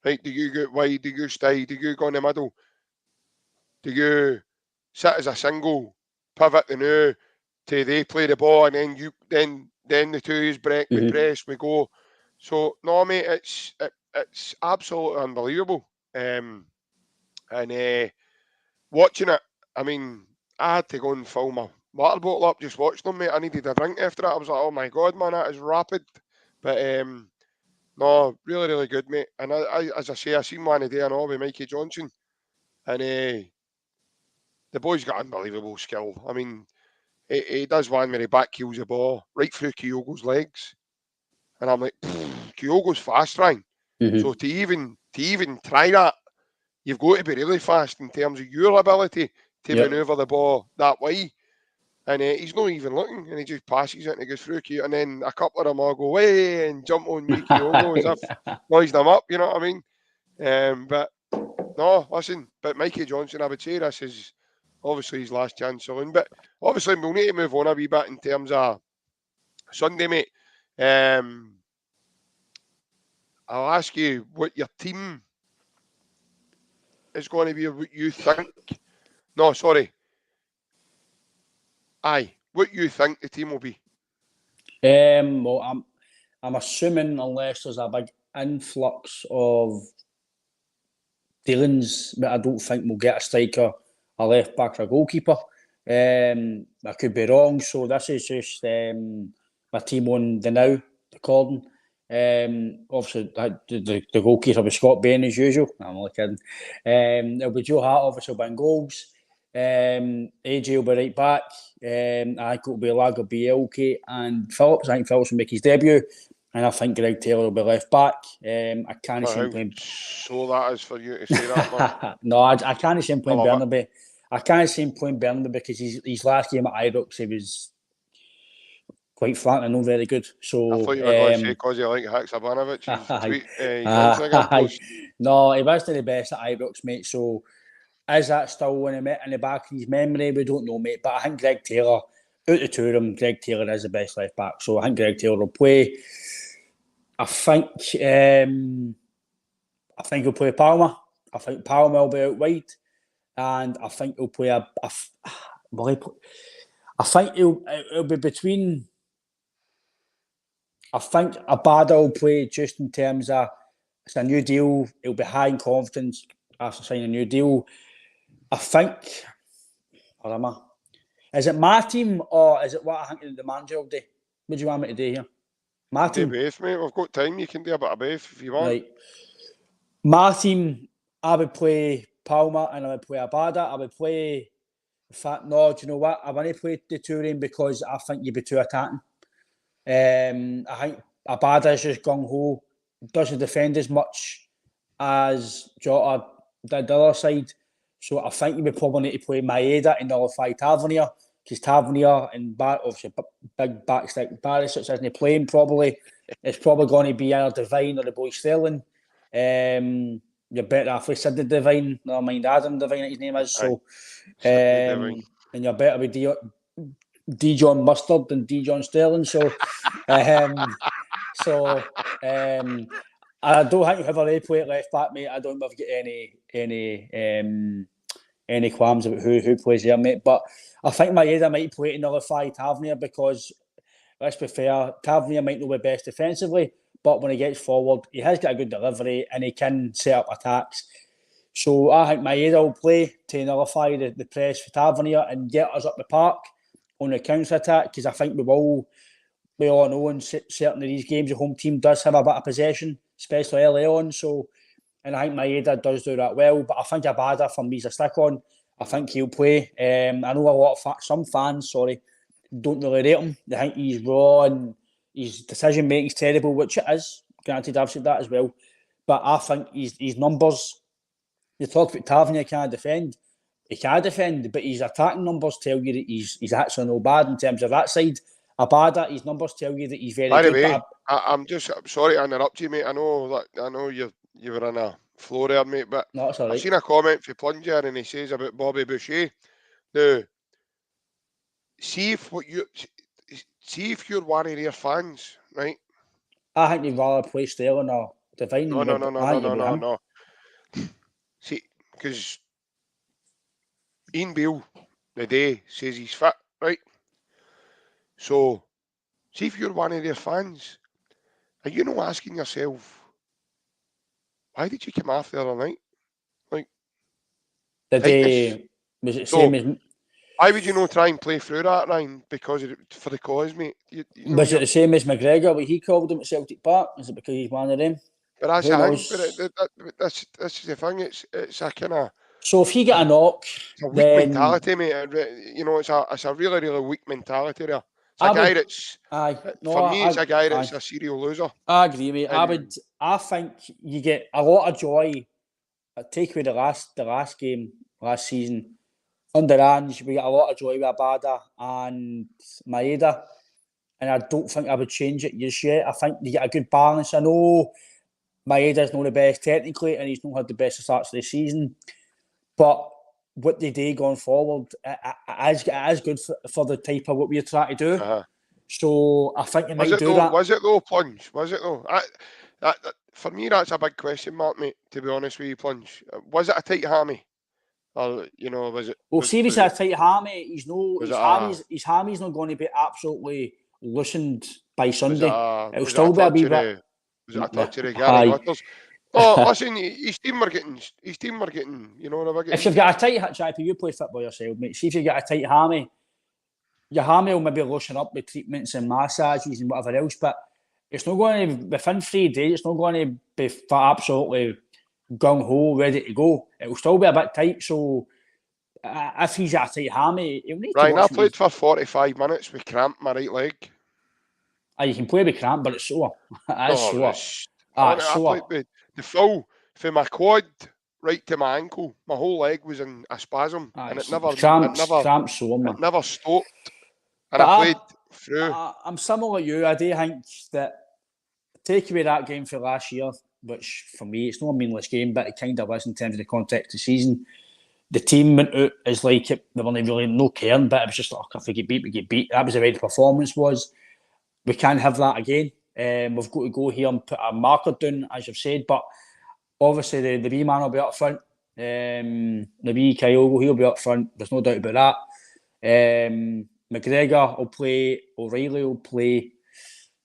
Right? Do you go wide? Do you stay? Do you go in the middle? Do you sit as a single, pivot the new to they play the ball, and then the two is break, we press, we go. So no, mate, it's absolutely unbelievable. And watching it, I mean, I had to go and fill my water bottle up just watching them, mate. I needed a drink after that. I was like, oh my God, man, that is rapid. But no, really, really good, mate. And I as I say, I seen one today and all with Mikey Johnson, and the boy's got unbelievable skill. I mean, he does one where he back heels the ball right through Kyogo's legs, and I'm like, Kyogo's fast, Ryan. So to even try that, you've got to be really fast in terms of your ability to manoeuvre the ball that way. And he's not even looking, and he just passes it and he goes through Kyogo, and then a couple of them all go away and jump on you, Kyogo, as if noise them up, you know what I mean? But no, listen, but Mikey Johnson, I would say this is obviously his last chance saloon. But obviously we'll need to move on a wee bit in terms of Sunday, mate. I'll ask you what your team is going to be, what you think. No, sorry. Aye, what you think the team will be. Well, I'm assuming unless there's a big influx of dealings, but I don't think we'll get a striker, a left back, or a goalkeeper. I could be wrong, so this is just my team on the now recording. Obviously, the goalkeeper will be Scott Bain as usual. I'm only kidding. It'll be Joe Hart, obviously, will be in goals. AJ will be right back. I think it'll be Lager Bielke and Phillips. I think Phillips will make his debut. And I think Greg Taylor will be left back. I can't see him playing. So that is for you to say that, man. No, I can't see him playing Bernabeu. I can't see him playing Bernabeu because his last game at IBROX, he was quite flat and not very good. So I thought you were going to say because you like Haksabanovic, tweet Instagram post. No, he wasn't the best at IBROX, mate. So is that still in the back of his memory? We don't know, mate. But I think Greg Taylor, out of the two of them, Greg Taylor is the best left back. So I think Greg Taylor will play. I think he'll play Palmer. I think Palmer will be out wide, and I think he'll play I think it'll be between. I think Abada will play just in terms of it's a new deal. He'll be high in confidence after signing a new deal. I think. Or am I? Is it my team or is it what I think the manager will do? What do you want me to do here? My team. Do both, mate. We've got time. You can do a bit of both if you want. Right. My team, I would play Palmer and I would play Abada. I would play. In fact, no, do you know what? I want to play the two of them because I think you'd be too attacking. I think Abada is just gung ho, doesn't defend as much as Jota did the other side. So I think you would probably need to play Maeda and nullify Tavernier because Tavernier and obviously big backstick Barisic isn't playing probably. It's probably going to be either Devine or the boy Sterling. You're better off with Sidney Devine, never mind Adam Devine, his name is. So, and you're better with Dijon Mustard and Dijon Sterling. So, I don't think whoever they play at left back, mate, I don't think we've got any qualms about who plays there, mate. But I think Maeda might play to nullify Tavernier because, let's be fair, Tavernier might not be best defensively, but when he gets forward, he has got a good delivery and he can set up attacks. So I think Maeda will play to nullify the press for Tavernier and get us up the park on the counter-attack, because I think we all know in certain of these games the home team does have a bit of possession, especially early on. So, and I think Maeda does do that well, but I think Abada for me is a stick-on. I think he'll play. I know some fans, don't really rate him. They think he's raw and his decision-making is terrible, which it is. Granted, I've said that as well. But I think his numbers, you talk about Tavernier can't defend. He can defend, but his attacking numbers tell you that he's actually no bad in terms of that side. Abada, his numbers tell you that he's very good. By the way, I'm sorry to interrupt you, mate. I know you were in a flow there, mate, but no, it's all right. I've seen a comment from Plunger and he says about Bobby Boucher. Now, see if you're one of their fans, right? I think you'd rather play Sterling or Divine. No. See, because Ian Beale the day says he's fit, right? So, see if you're one of their fans, are you not asking yourself, why did you come off the other night? Like, the day was it same as? Why would you not try and play through that, Ryan? For the cause, mate. Was it the same as McGregor? What he called him at Celtic Park? Is it because he's one of them? But that's the thing. That's the thing. It's a kind of. So if he get a knock, it's a weak mentality, mate. It's a really, really weak mentality there. It's a guy that's. For me, it's a guy that's a serial loser. I agree, mate. I think you get a lot of joy. Take away the last game last season. Under Ange, we get a lot of joy with Abada and Maeda, and I don't think I would change it just yet. I think you get a good balance. I know Maeda's not the best technically, and he's not had the best starts of the season, but what they do going forward, it is good for the type of what we're trying to do. Uh-huh. So I think you might do that. Was it though, Plunge? Was it though? For me, that's a big question mark, mate. To be honest with you, Plunge, was it a tight hammy? Or, was it? Well, seriously, a tight hammy. His hammy's not going to be absolutely loosened by Sunday. It'll still be a wee bit. Was it a touch of the Gary Waters? Oh, listen, his team were getting. If you've got a tight JP, you play football yourself, mate. See if you get a tight hammy, your hammy will maybe loosen up with treatments and massages and whatever else. But it's not going to within 3 days. It's not going to be absolutely gung ho, ready to go. It will still be a bit tight. So if he's at a tight hammy, he'll need Ryan, to. I played for 45 minutes with cramp in my right leg. You can play with cramp, but it's sore. It's sore. I played with the full from my quad right to my ankle. My whole leg was in a spasm, and it never stopped. And I played through. I'm similar to you. I do think that take away that game for last year, which for me it's not a meaningless game, but it kind of was in terms of the context of the season. The team went out as like it, they weren't really no caring, but it was just if we get beat, we get beat. That was the way the performance was. We can't have that again. We've got to go here and put a marker down, as you've said. But obviously, the wee man will be up front. The wee Kyogo, he'll be up front. There's no doubt about that. McGregor will play. O'Reilly will play.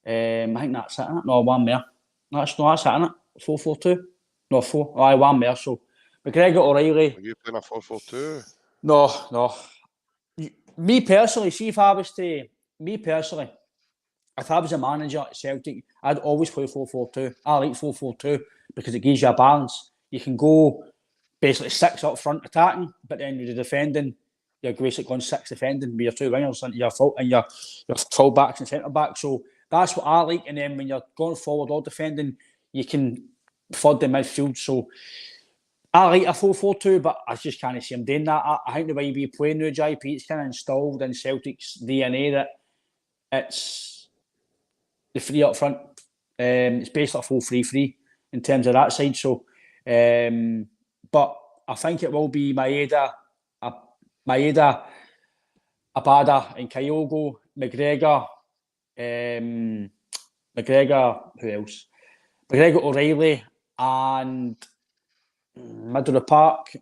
I think that's it, isn't it? No, one more. That's it, isn't it? 4-4-2? No, 4. Aye, one more. So, McGregor, O'Reilly. Are you playing a 4-4-2? No. Me personally, see if I was to... If I was a manager at Celtic, I'd always play 4-4-2. I like 4-4-2 because it gives you a balance. You can go basically 6 up front attacking, but then you're defending. You're basically going 6 defending with your 2 wingers and your full backs and centre backs. So that's what I like. And then when you're going forward or defending, you can flood the midfield. So I like a 4-4-2, but I just can't see him doing that. I think the way we play now, JP, it's kind of installed in Celtic's DNA that it's the 3 up front. It's basically a full 3-3 in terms of that side. So, but I think it will be Maeda. Abada and Kyogo, McGregor, who else? McGregor, O'Reilly, and middle of the park.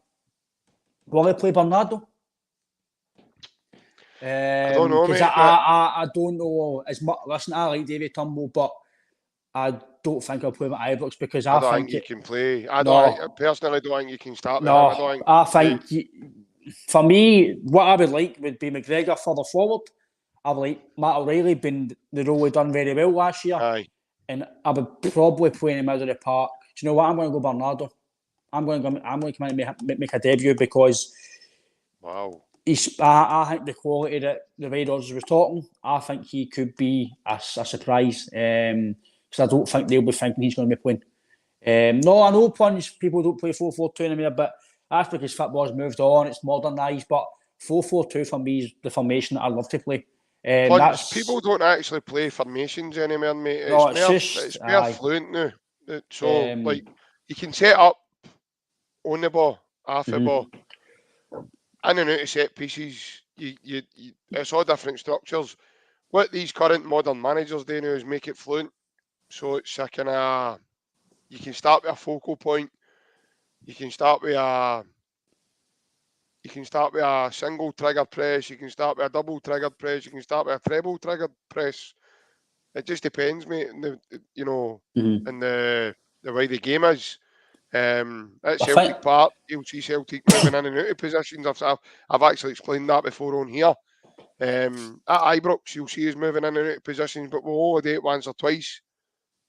Will he play Bernardo? I don't know, Because mate. I don't know as much. Listen, I like David Turnbull, but I don't think I'll play with IBROX because I don't think you can play. I personally don't think you can start with him. I think for me, what I would like would be McGregor further forward. I would like Matt O'Reilly been the role he done very well last year. Aye. And I would probably play in the middle of the park. Do you know what? I'm going to go Bernardo. I'm going to come in and make a debut because wow. I think the quality that the Red Rodgers was talking, I think he could be a surprise. Because I don't think they'll be thinking he's going to be playing. No, I know people don't play 4-4-2 anymore, but that's because football's moved on, it's modernised. But 4-4-2 for me is the formation that I love to play. People don't actually play formations anymore, mate. It's more fluent now. So, like, you can set up on the ball, off the ball, in and out of set pieces. It's all different structures. What these current modern managers do now is make it fluent. So it's a kind of, you can start with a focal point. You can start with a single trigger press. You can start with a double trigger press. You can start with a treble trigger press. It just depends, mate. And the way the game is. At Celtic Park, you'll see Celtic moving in and out of positions. I've actually explained that before on here. At IBROX, you'll see us moving in and out of positions, but we'll only do it once or twice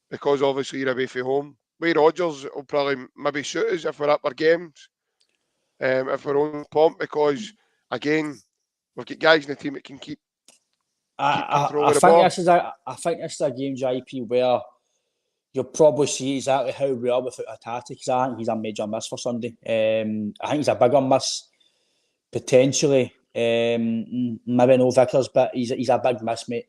because obviously you're away from home. With Rodgers, will probably maybe suit us if we're at our games, if we're on pomp, because again, we've got guys in the team that can keep control of the ball. I think this is a game, JP, where you'll probably see exactly how we are without Hatate, because I think he's a major miss for Sunday. I think he's a bigger miss, potentially. Maybe no Vickers, but he's a big miss, mate.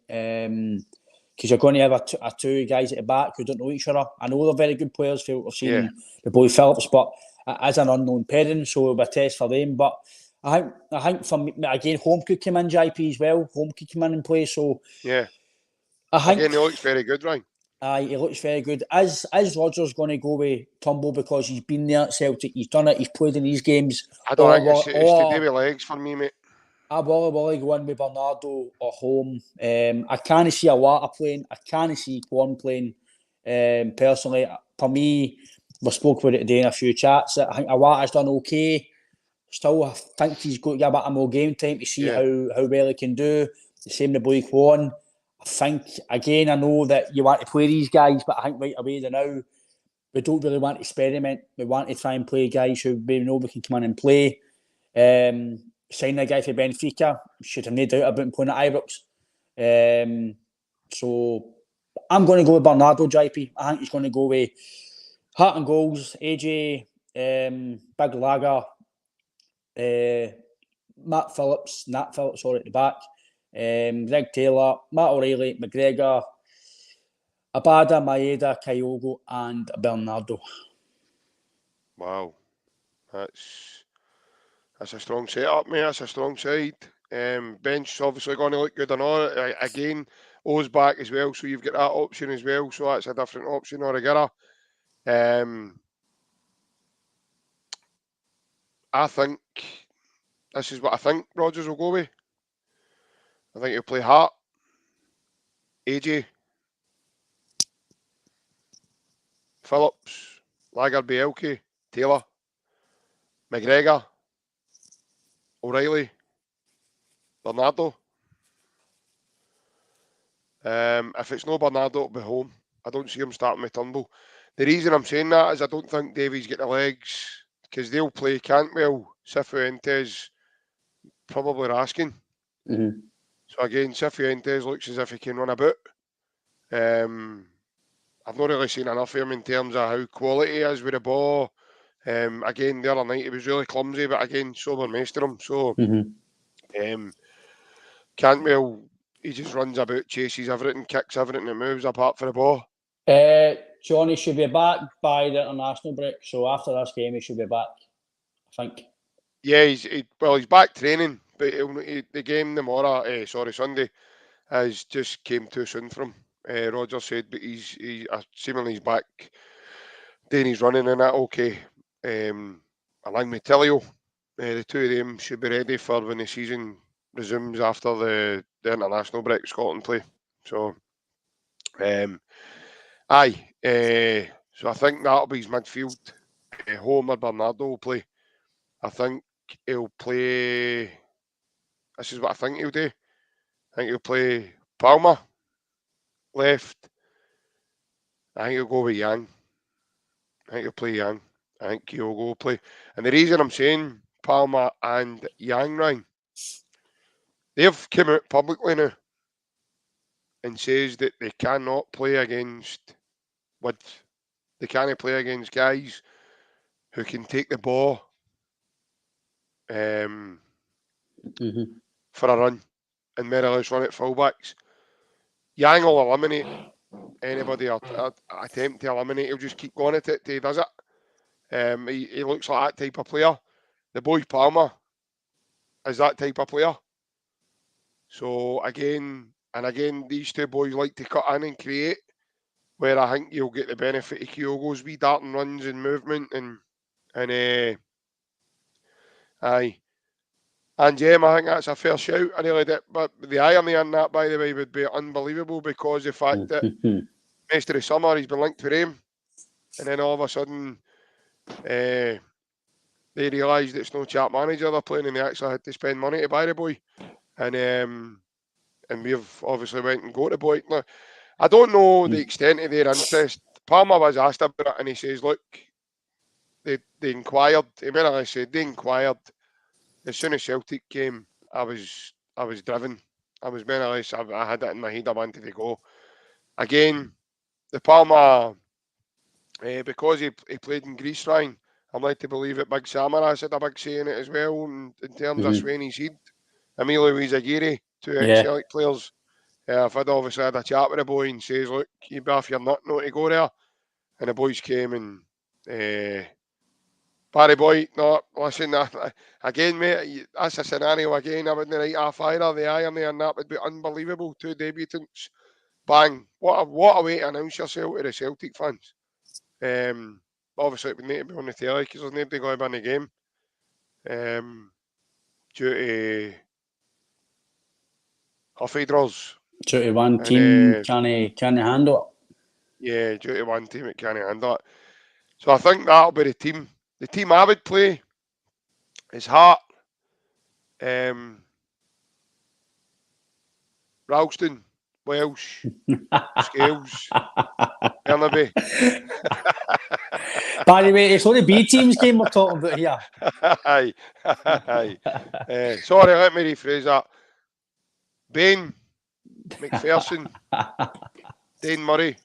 Because you're going to have a two guys at the back who don't know each other. I know they're very good players. We've seen the boy Phillips, but as an unknown pairing, so it'll be a test for them. But I think for me, again, home could come in, JP, as well. Home could come in and play. So yeah, again, he looks very good, right? He looks very good. Is Rodgers going to go with Turnbull because he's been there at Celtic? He's done it. He's played in these games. I don't think it's to do with legs for me, mate. I will go in with Bernardo or home. I can't see Awata playing. I can't see Kwon playing. Personally, for me, we spoke about it today in a few chats. I think Awata's done okay. Still, I think he's got to get a bit more game time to see how well he can do. The same with boy Kwon. I think, again, I know that you want to play these guys, but I think right away now, we don't really want to experiment. We want to try and play guys who we know we can come in and play. Signing a guy for Benfica, should have no doubt about him playing at IBROX. So I'm going to go with Bernardo, JP. I think he's going to go with Hart and goals, AJ, Big Lager, Nat Phillips, at the back. Greg Taylor, Matt O'Reilly, McGregor, Abada, Maeda, Kyogo, and Bernardo. Wow, that's a strong setup, mate. That's a strong side. Bench obviously going to look good and all. Again, O's back as well, so you've got that option as well. So that's a different option altogether. I think this is what I think Rodgers will go with. I think he'll play Hart, AJ, Phillips, Lager, Bielke, Taylor, McGregor, O'Reilly, Bernardo. If it's no Bernardo, it'll be home. I don't see him starting with Turnbull. The reason I'm saying that is I don't think Davies get the legs, because they'll play Cantwell, Cifuentes, probably Raskin. So again, Cifuentes looks as if he can run about. I've not really seen enough of him in terms of how quality he is with the ball. Again, the other night he was really clumsy, but again, so we're mastering him. So Cantwell, he just runs about, chases everything, kicks everything that moves apart for the ball. Johnny should be back by the international break. So after this game, he should be back, I think. Yeah, he's back training, but the game tomorrow, Sunday, has just came too soon for him. Roger said, but seemingly he's back doing his running and that okay. Along with Tillio, the two of them should be ready for when the season resumes after the international break Scotland play. So, so I think that'll be his midfield. Homer Bernardo will play. I think he'll play. This is what I think he'll do. I think he'll play Palmer left. I think he'll go with Yang. I think he'll play Yang. I think Kyogo will play. And the reason I'm saying Palmer and Yang, Ryan, they've come out publicly now and says that they cannot play against they can't play against guys who can take the ball for a run and more or less run at fullbacks. Yang will eliminate anybody or attempt to eliminate. He'll just keep going at it till he does it. He looks like that type of player. The boy Palmer is that type of player. So again, these two boys like to cut in and create, where I think you'll get the benefit of Kyogo's wee darting runs and movement and aye. And I think that's a fair shout. I really did. But the irony in that, by the way, would be unbelievable because the fact that most of the summer he's been linked to them, and then all of a sudden they realised it's no chat manager they're playing, and they actually had to spend money to buy the boy. And we've obviously went and got the boy. Now, I don't know the extent of their interest. Palmer was asked about it, and he says, "Look, they inquired." He merely said they inquired. As soon as Celtic came, I was driven. I was more or less, I had it in my head. I wanted to go. Again, the Palmer, because he played in Greece, Ryan, I'm led to believe that Big Samaras had a big say in it as well in terms of swaying his head. Emilio Izaguirre, two ex-Celtic players. I've obviously had a chat with the boy and says, "Look, you be off your nut not to go there." And the boys came and Barry Boy, no, listen, again, mate, that's a scenario again. I wouldn't write half either. The irony on that would be unbelievable. Two debutants, bang! What a way to announce yourself to the Celtic fans. Obviously, it would need to be on the telly because there's nobody going to be in the game. Due to Huffy draws. Due to one team can't handle it. Yeah, due to one team it can't handle it. So I think that'll be the team. The team I would play is Hart, Ralston, Welsh, Scales, Bernaby. By the way, it's only B teams game we're talking about here. Aye. Sorry, let me rephrase that. Bain, McPherson, Dane Murray,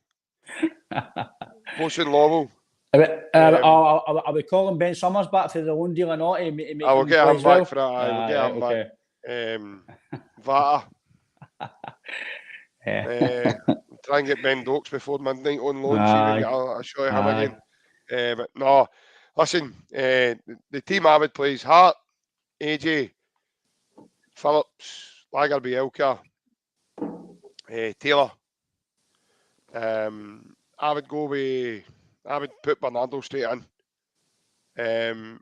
Wilson Lowell. Are we calling Ben Summers back for the loan deal or not? I will get him back for that. I will get him back. Vata. Try and get Ben Dokes before midnight on loan. See maybe I'll show you him again. But no, listen. The team I would play is Hart, AJ, Phillips, Lagerby, Taylor. I would put Bernardo straight in.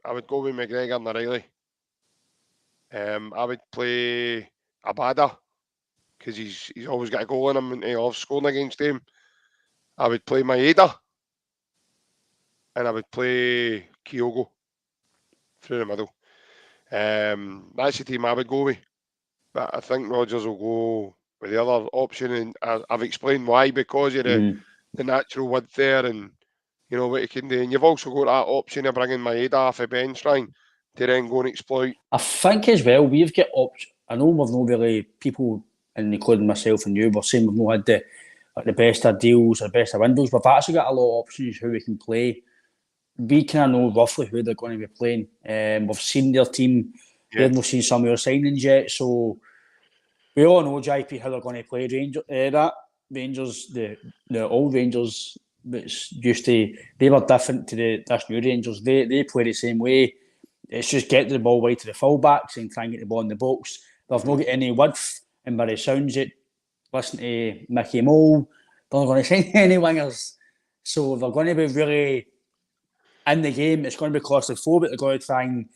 I would go with McGregor and O'Reilly. I would play Abada because he's always got a goal in him and he loves scoring against him. I would play Maeda and I would play Kyogo through the middle. That's the team I would go with. But I think Rodgers will go with the other option, and I've explained why, because of the natural width there and you know what he can do. And you've also got that option of bringing Maeda off a bench, Ryan, to then go and exploit. I think as well, we've got options. I know we've not really, people, and including myself and you, we're saying we've not had the best of deals or best of windows. We've actually got a lot of options who we can play. We kind of know roughly who they're going to be playing. We've seen their team. They've not seen some of their signings yet. So we all know, JP, how they're going to play Rangers, the old Rangers, which used to, they were different to this new Rangers. They play the same way. It's just get the ball wide to the fullbacks and try and get the ball in the box. They've not got any width, and by the sounds it, listen to Mickey Mole, they're not going to sign any wingers. So they're going to be really in the game. It's going to be claustrophobic. They're going to try and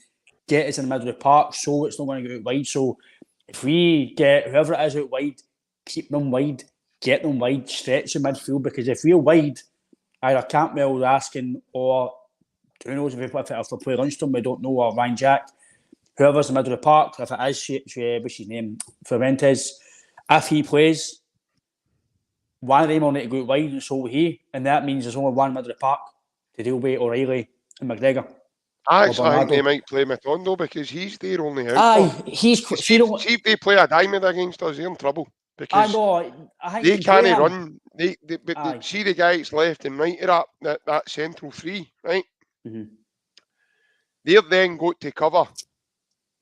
get us in the middle of the park, so it's not going to go out wide. So if we get whoever it is out wide, keep them wide, get them wide, stretch the midfield, because if we're wide, either Campbell, Raskin, or who knows if they play Lunchstone, we don't know, or Ryan Jack, whoever's in the middle of the park, if it is, what's his name, Fuentes, if he plays, one of them will need to go out wide, and so will he, and that means there's only one middle of the park to deal with O'Reilly and McGregor. I actually think they might play Matondo because he's their only out. Aye, he's... See if they play a diamond against us, they're in trouble. Because I know, I they think can't run. But see the guys left and right of that central three, right? Mm-hmm. They're then got to cover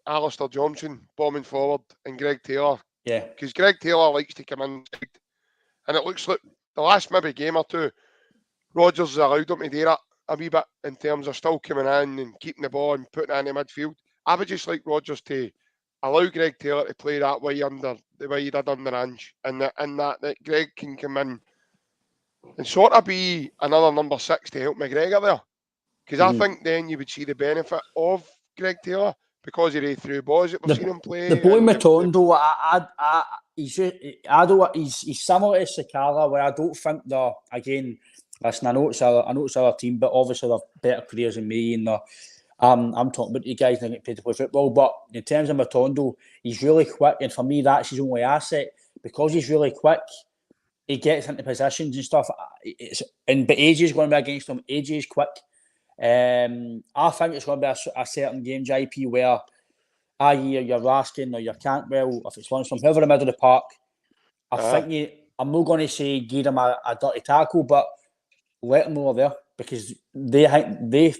Alistair Johnson bombing forward and Greg Taylor. Yeah. Because Greg Taylor likes to come inside. And it looks like the last maybe game or two, Rodgers has allowed him to do that a wee bit in terms of still coming in and keeping the ball and putting it in the midfield. I would just like Rodgers to allow Greg Taylor to play that way under the way he did under Ange, and that Greg can come in and sort of be another number 6 to help McGregor there. Because I think then you would see the benefit of Greg Taylor because of the through balls that we've seen him play. The boy Matondo, he's similar to Sakala, where I don't think they're, again, listen, I know it's our team, but obviously they've better careers than me, and I'm talking about you guys that get paid to play football, but in terms of Matondo, he's really quick, and for me, that's his only asset. Because he's really quick, he gets into positions and stuff, but AJ is going to be against him. AJ is quick. I think it's going to be a certain game, JP, where you're Raskin or you're Cantwell, if it's Lunchstone, whoever in the middle of the park, I'm not going to say give him a dirty tackle, but let them know they're there, because they in the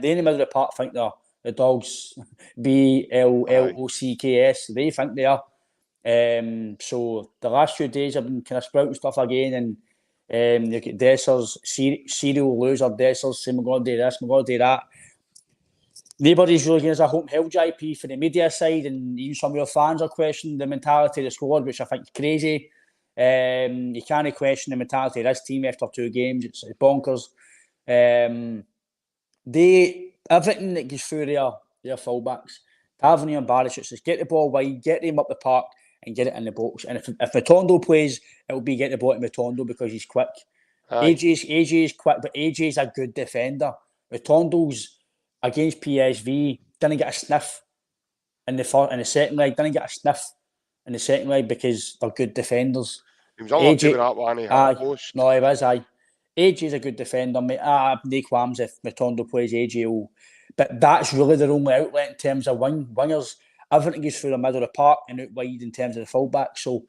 middle of the park think they're the Dogs, BLLOCKS. They think they are. So the last few days I've been kind of sprouting stuff again, and you get Dessers, serial loser Dessers saying we're going to do this, we're going to do that. Nobody's really giving us a hope and help, JP, for the media side, and even some of your fans are questioning the mentality of the squad, which I think is crazy. You can't question the mentality of this team after 2 games. It's bonkers. Everything that goes through their fullbacks, Tavernier and Barisic, is get the ball wide, get them up the park, and get it in the box. And if Matondo plays, it will be get the ball to Matondo because he's quick. AJ is quick, but AJ is a good defender. Matondo's against PSV didn't get a sniff in the second leg. Didn't get a sniff in the second leg because they're good defenders. He was unlucky with that one. No, he was. AJ's a good defender, mate. No qualms if Matondo plays. AJ will, but that's really their only outlet in terms of wingers. Everything goes through the middle of the park and out wide in terms of the fullback. So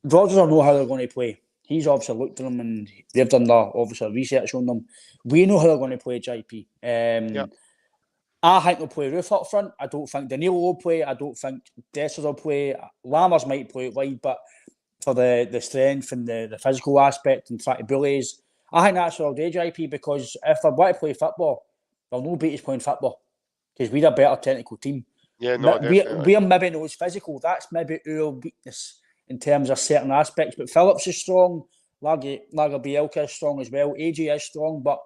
Rodgers will know how they're going to play. He's obviously looked at them and they've done obviously research on them. We know how they're going to play, JP. I think they'll play Roof up front. I don't think Danilo will play. I don't think Dessers will play. Lammers might play it wide, but for the strength and the physical aspect and try to bully us, I think that's what I'll do, JP, because if they want to play football, they'll no beat us playing football because we're a better technical team. Yeah, no, we're maybe not as physical. That's maybe our weakness in terms of certain aspects. But Phillips is strong. Bielka is strong as well. AJ is strong, but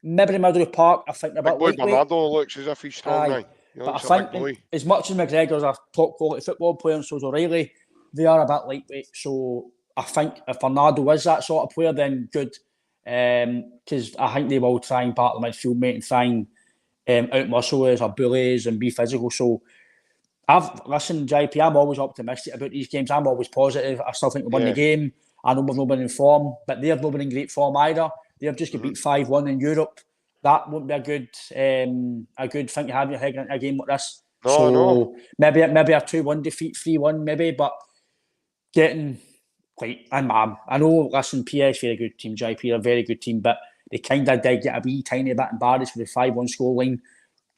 maybe the middle of the park, I think about lightweight. Bernardo looks as if he's strong now. But I think as much as McGregor's a top quality football player and so is O'Reilly, they are a bit lightweight. So I think if Bernardo is that sort of player, then good. Because I think they will try and part the midfield, mate, and try and out-muscle us or bully us and be physical. So listen, JP, I'm always optimistic about these games. I'm always positive. I still think we won the game. I know we've not been in form, but they've not been in great form either. They've just got beat 5-1 in Europe. That wouldn't be a good thing to have your head in a game like this. No. Maybe a 2-1 defeat, 3-1 maybe, but getting quite... I know, listen, PSV are a good team, JP, they're a very good team, but they kind of did get a wee tiny bit embarrassed with the 5-1 scoreline.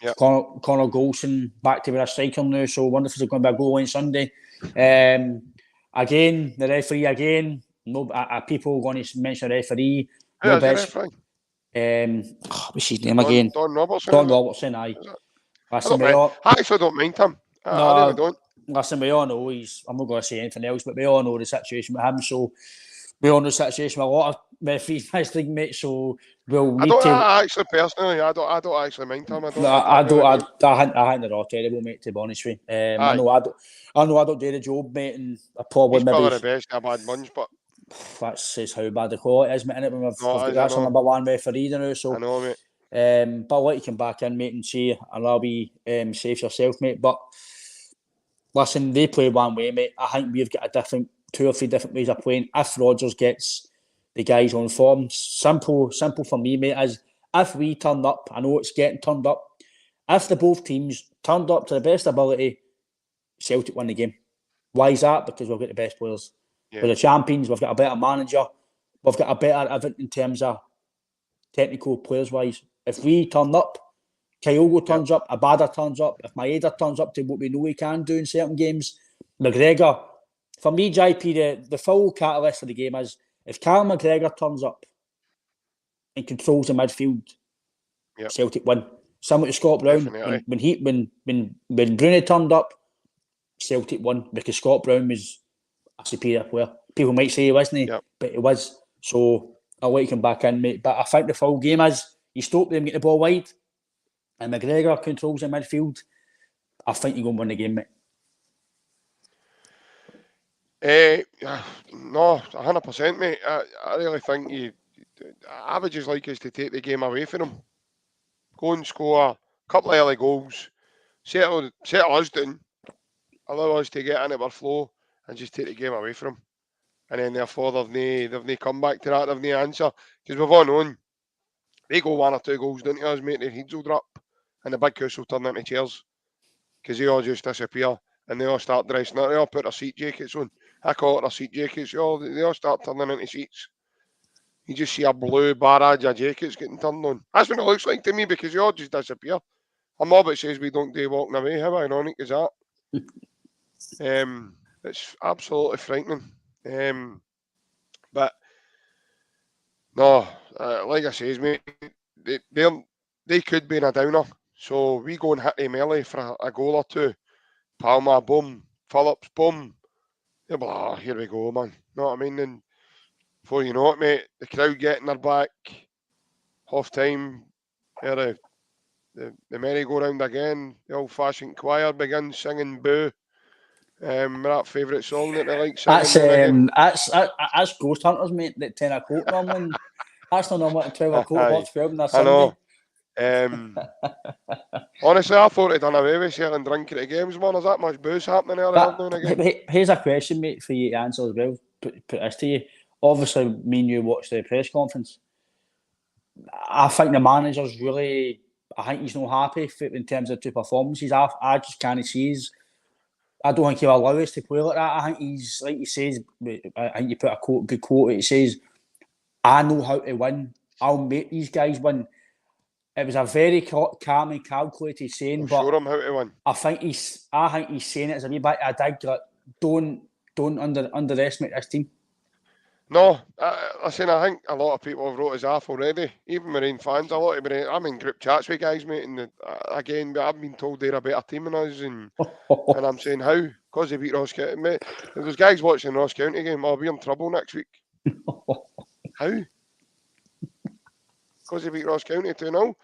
Yep. Connor Golson back to be a striker now, so I wonder if there's going to be a goal on Sunday. Again, the referee again. No, people are going to mention the referee. What's his name again? Don Robertson. Don Robertson, aye. I actually don't mind him. I really don't. Listen, we all know I'm not going to say anything else, but we all know the situation with him. So we all know the situation with a lot of referees in this league, mate. So we'll need to. Actually, personally, I don't actually mind him. I think they're all terrible, mate. To be honest with you, I know I don't do the job, mate, and I probably he's probably the best in a bad bunch, but that says how bad the quality is, mate. Innit? When we've got that's our number one referee now, so I know, mate. But I'll let you come back in, mate, and see, and I'll be safe yourself, mate. But listen, they play one way, mate. I think we've got two or three different ways of playing. If Rodgers gets the guys on form, simple for me, mate, is if we turn up, I know it's getting turned up, if the both teams turned up to the best ability, Celtic win the game. Why is that? Because we've got the best players. Yeah. We're the champions, we've got a better manager, we've got a better everything in terms of technical players-wise. If we turn up, Kyogo turns up, Abada turns up, if Maeda turns up to what we know he can do in certain games, McGregor, for me, JP, the full catalyst of the game is if Callum McGregor turns up and controls the midfield, Celtic win. Similar to Scott Brown, when Bruni turned up, Celtic won because Scott Brown was a superior player. People might say he wasn't, but he was. So I'll let you come back in, mate. But I think the full game is you stop them, get the ball wide, and McGregor controls the midfield. I think you're going to win the game, mate. No, 100%, mate. I really think I would just like us to take the game away from them. Go and score a couple of early goals, settle us down, allow us to get into our flow, and just take the game away from them. And then therefore they've no come back to that, they've no answer. Because we've all known, they go 1 or 2 goals down to us, mate, their heads will drop, and the big house will turn into chairs. Because they all just disappear, and they all start dressing up, they all put their seat jackets on. I call it their seat jackets, they all start turning into seats. You just see a blue barrage of jackets getting turned on. That's what it looks like to me, because they all just disappear. A mob that says we don't do walking away. How ironic is that? It's absolutely frightening. But no, like I says, mate, they could be in a downer. So we go and hit them early for a goal or two. Palmer, boom. Phillips, boom. They'll be like, here we go, man. Know what I mean? And before you know it, mate, the crowd getting their back. Half time, the merry-go-round again. The old-fashioned choir begins singing Boo. That favourite song that they like singing. That's Ghost Hunters, mate, at 10 o'clock normally. That's not normally at 12 o'clock, 12 on a Sunday. Honestly, I thought they'd done away with selling drink at the games, man. Is that much booze happening there now and again? Here's a question, mate, for you to answer as well. Put this to you. Obviously, me and you watched the press conference. I think the manager's really, I think he's not happy in terms of 2 performances. I just can't see I don't think he'll allow us to play like that. I think he's, like he says, I think you put a good quote, it says, I know how to win. I'll make these guys win. It was a very calm and calculated saying, but show him how to win. I think he's saying it as a wee bit of a dig, like, don't underestimate this team. No, listen, I think a lot of people have wrote us off already. Even Marine fans, a lot of Marine. I'm in group chats with guys, mate, and again, I've been told they're a better team than us, and I'm saying how? Because they beat Ross County, mate. If there's guys watching the Ross County game, I'll be in trouble next week. How? Because they beat Ross County 2-0.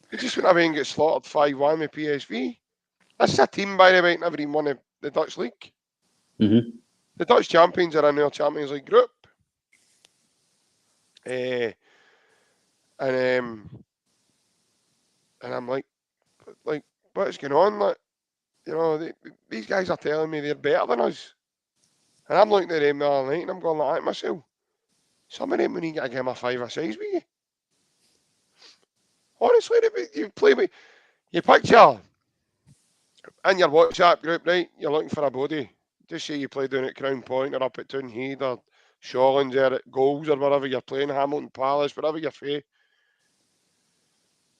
They just went away and get slaughtered 5-1 with PSV. That's a team, by the way, never even won the Dutch league. Mm-hmm. The Dutch champions are in their Champions League group. And I'm like, what's going on? Like, you know, these guys are telling me they're better than us. And I'm looking at them the other night and I'm going like that myself. Some of them when you get a game of 5 or 6 with you. Honestly, you play with, you picture in your WhatsApp group, right? You're looking for a body. Just say you play down at Crown Point or up at Toonhead or Shawlands or at Goals or wherever you're playing, Hamilton Palace, wherever you're from.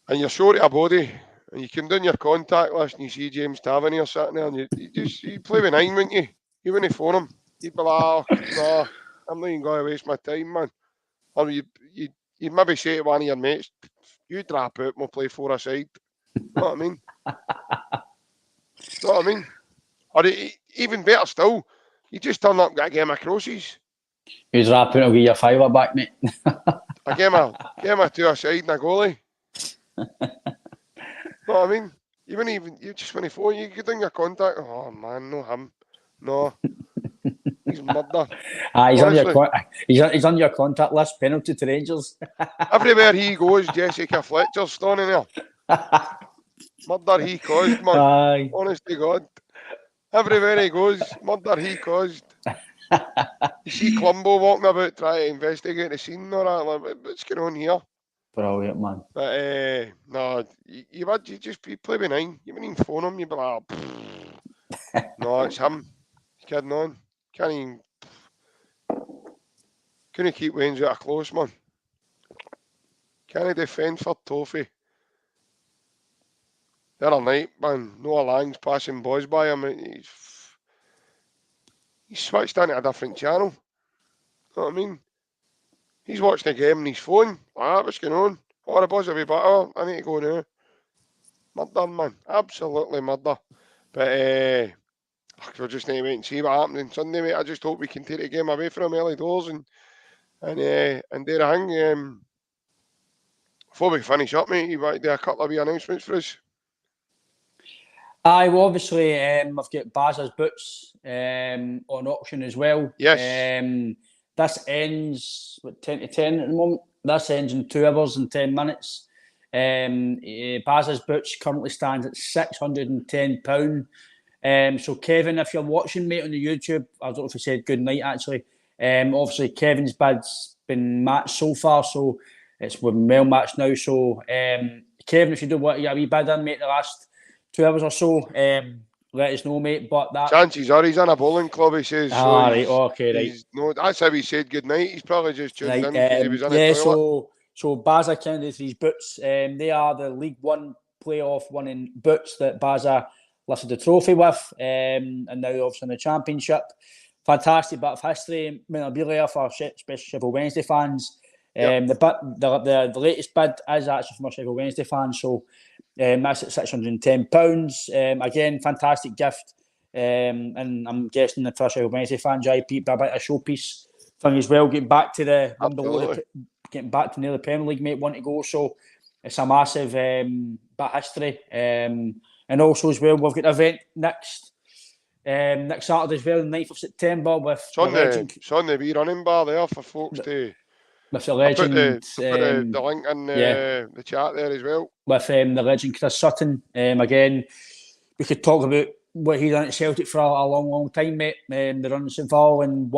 And you're short of a body, and you come down your contact list and you see James Tavernier sitting there, and you play with 9, wouldn't you? You wouldn't phone him. You'd be like, oh, no, I'm not even going to waste my time, man. Or you'd you'd maybe say to one of your mates, you drop out, we'll play 4-a-side. Know what I mean? Know what I mean? Or even better still, you just turn up and get a game of crosses. You drop out, I'll give you a fiver back, mate. A game of 2-a-side and a goalie. Know what I mean? You just when he phone, you get in your contact. Oh man, no him. No. He's murder. He's on your contact list, penalty to Rangers. Everywhere he goes, Jessica Fletcher's standing there. Murder he caused, man. Aye. Honest to God. Everywhere he goes, murder he caused. You see Clumbo walking about trying to investigate the scene or that. Like, what's going on here? Brilliant, man. But no, you just play benign. You wouldn't even phone him. You'd be like, no, it's him. He's kidding on. Couldn't keep Wayne's out of close, man. Can't he defend for Toffee? The other night, man, Noah Lang's passing balls by him. He's switched into a different channel. You know what I mean? He's watching the game on his phone. What's going on? Oh, the balls will be better. I need to go now. Murder, man. Absolutely murder. But we'll just need to wait and see what happens on Sunday, mate. I just hope we can take the game away from early doors and there a hang. Before we finish up, mate, you want to do a couple of wee announcements for us? Aye, well, obviously, I've got Baz's boots on auction as well. Yes. This ends, 10 to 10 at the moment? This ends in 2 hours and 10 minutes. Baz's boots currently stands at £610. So, Kevin, if you're watching, mate, on the YouTube, I don't know if you said good night, actually. Obviously, Kevin's bid's been matched so far, so it's been well matched now. So, Kevin, if you do want to get a wee bid in, mate, the last 2 hours or so, let us know, mate. But that chances are he's in a bowling club, he says. Right, okay, right. No, that's how he said good night. He's probably just tuned in because he was in a toilet. So Baza Kennedy's these boots, they are the League One playoff winning boots that Baza lifted the trophy with, and now obviously in the Championship. Fantastic bit of history, memorabilia for especially Sheffield Wednesday fans. The latest bid is actually from a Sheffield Wednesday fan, so that's at £610. Again, fantastic gift, and I'm guessing the first Sheffield Wednesday fan, JP, a bit of showpiece thing as well. Getting back to the near the Premier League, mate, want to go. So it's a massive bit of history, and also as well, we've got an event next Saturday as well, the 9th of September with it's on the wee running bar there for folks to. With the legend, I'll put the link in the chat there as well. With the legend Chris Sutton. Again, we could talk about what he done at Celtic for a long time, mate. The run St Val and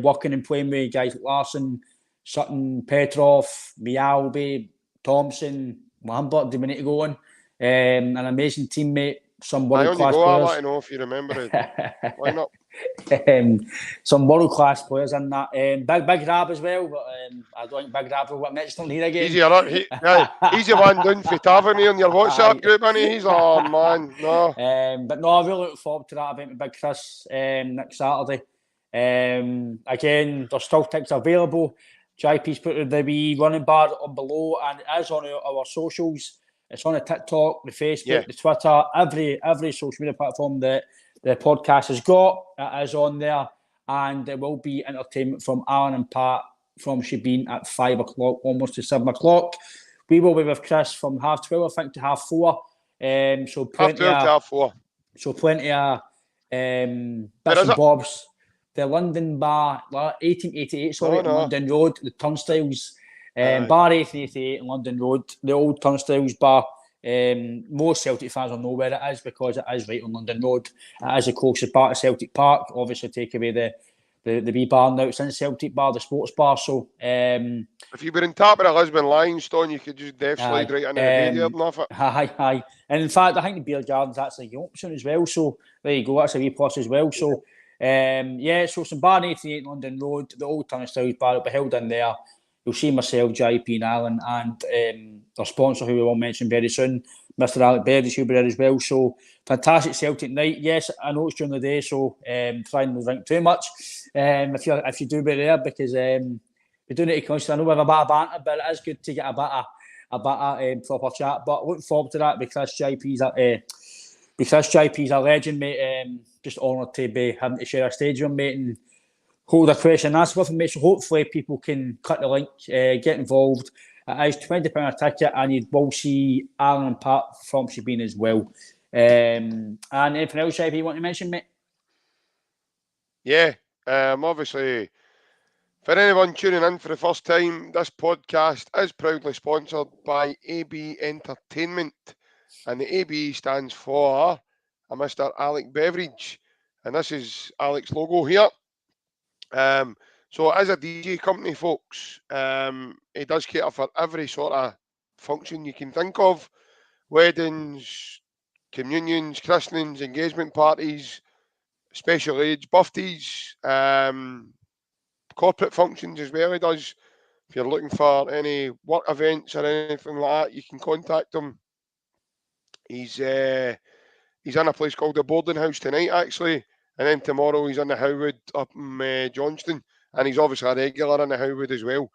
working and playing with guys like Larson, Sutton, Petrov, Mialby, Thompson, Lambert, do we need to go on? An amazing teammate, some world-class players. I want to know if you remember it. Why not? Some world-class players in that. Big Rab as well, but I don't think Big Rab will get mentioned here again. He's the one down for Tavern here in your WhatsApp group, isn't he? He's, oh man, no. But no, I really look forward to that event with Big Chris next Saturday. Again, there's still tickets available. JP's put the wee running bar on below, and it is on our socials. It's on the TikTok, the Facebook, the Twitter, every social media platform that the podcast has got. It is on there, and there will be entertainment from Alan and Pat from Shebeen at 5 o'clock, almost to 7 o'clock. We will be with Chris from 12:30, I think, to 4:30. So plenty 12:30 to 4:30. So plenty of bits and bobs. The London Bar, 1888, London Road, the Turnstiles. Bar 1888 in London Road, the old Turnstiles bar. Most Celtic fans will know where it is because it is right on London Road. It is the closest part of Celtic Park. Obviously, take away the wee bar now. It's in Celtic Bar, the sports bar. So, if you were in top of the Lisbon Limestone, you could just death slide right into the backyard and off it. Aye. And in fact, I think the beer garden's actually an option as well. So there you go. That's a wee plus as well. So. So some Bar 88 London Road, the old Turnstiles bar will be held in there. You'll see myself, JP and Alan, and our sponsor, who we will mention very soon, Mr. Alec Berries, will be there as well. So fantastic Celtic night. Yes, I know it's during the day, so try and not drink too much if you do be there, because we do need to constantly. I know we have a bit of banter, but it is good to get a bit of proper chat. But looking forward to that because JP's a legend, mate. Just honoured to be having to share a stage with him, mate, and hold a question and answer with him, mate. So hopefully people can click the link, get involved. It is £20 a ticket, and you will see Alan and Pat from Sabine as well. And anything else, JP, you want to mention, mate? Yeah, obviously, for anyone tuning in for the first time, this podcast is proudly sponsored by AB Entertainment, and the AB stands for a Mr. Alec Beveridge, and this is Alec's logo here. So as a DJ company, folks, he does cater for every sort of function you can think of: weddings, communions, christenings, engagement parties, special age birthdays, corporate functions as well. He does. If you're looking for any work events or anything like that, you can contact him. He's in a place called the Boarding House tonight, actually, and then tomorrow he's in the Howwood up in Johnston, and he's obviously a regular in the Howwood as well.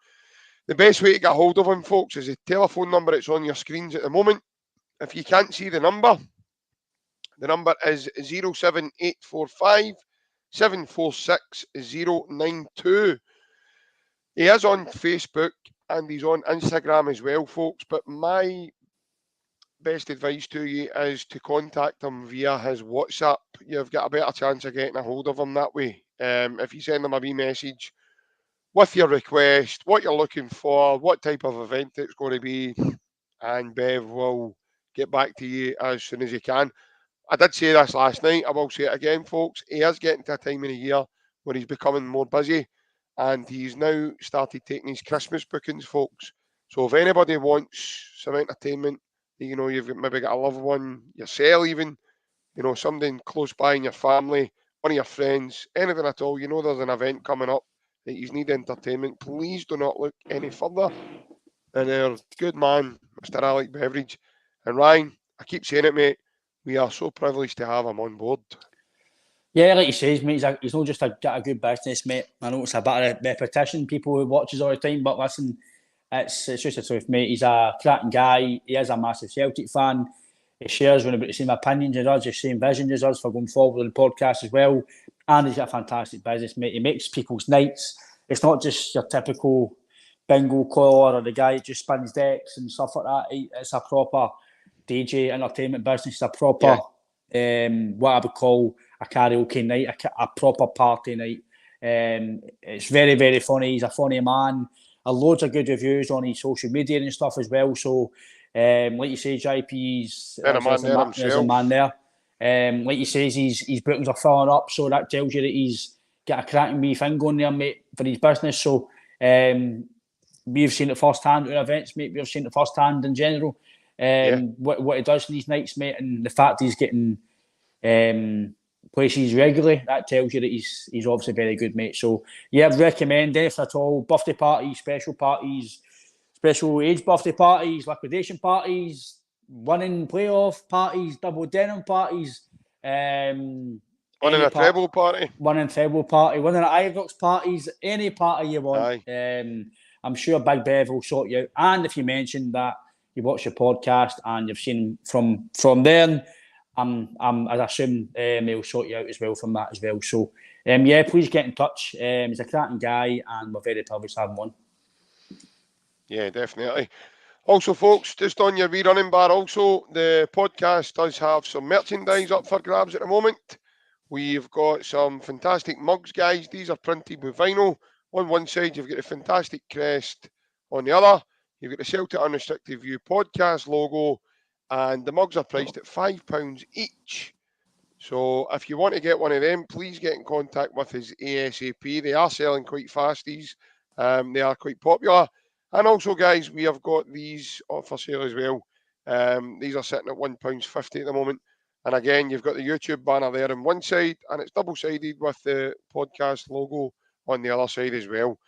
The best way to get hold of him, folks, is the telephone number that's on your screens at the moment. If you can't see the number is 07845 746 092. He is on Facebook and he's on Instagram as well, folks. But my best advice to you is to contact him via his WhatsApp. You've got a better chance of getting a hold of him that way. If you send him a wee message with your request, what you're looking for, what type of event it's going to be, and Bev will get back to you as soon as he can. I did say this last night, I will say it again, folks. He is getting to a time of the year where he's becoming more busy, and he's now started taking his Christmas bookings, folks. So if anybody wants some entertainment, you've maybe got a loved one, yourself even, something close by in your family, one of your friends, anything at all, there's an event coming up that you need entertainment, please do not look any further than our good man, Mr. Alec Beveridge. And Ryan, I keep saying it, mate, we are so privileged to have him on board. Yeah, like you say, mate, he's not just got a good business, mate. I know it's a bit of repetition, people who watch us all the time, but listen, it's just the truth, mate. He's a cracking guy. He is a massive Celtic fan. He shares one about the same opinions as us, the same visions as us for going forward in the podcast as well. And he's got a fantastic business, mate. He makes people's nights. It's not just your typical bingo caller or the guy that just spins decks and stuff like that. It's a proper DJ entertainment business. It's a proper, what I would call a karaoke night, a proper party night. It's very, very funny. He's a funny man. Loads of good reviews on his social media and stuff as well. So, like you say, JP's there's a man there. Like you say, his bookings are filling up, so that tells you that he's got a cracking wee thing going there, mate, for his business. So, we've seen it firsthand at events, mate. We've seen it firsthand in general. What he does in these nights, mate, and the fact he's getting places regularly, that tells you that he's obviously very good, mate. So yeah, I'd recommend anything at all. Birthday parties, special age birthday parties, liquidation parties, winning playoff parties, double denim parties, winning a treble party, winning an IBROX parties, any party you want. I'm sure Big Bev will sort you out. And if you mentioned that you watch your podcast and you've seen him from there, I assume he'll sort you out as well from that as well. So, please get in touch. He's a cracking guy, and we're very privileged to have him on. Yeah, definitely. Also, folks, just on your wee running bar, also, the podcast does have some merchandise up for grabs at the moment. We've got some fantastic mugs, guys. These are printed with vinyl. On one side, you've got a fantastic crest. On the other, you've got the Celtic Unrestricted View podcast logo. And the mugs are priced at £5 each. So if you want to get one of them, please get in contact with us ASAP. They are selling quite fast, these. They are quite popular. And also, guys, we have got these for sale as well. These are sitting at £1.50 at the moment. And again, you've got the YouTube banner there on one side, and it's double-sided with the podcast logo on the other side as well.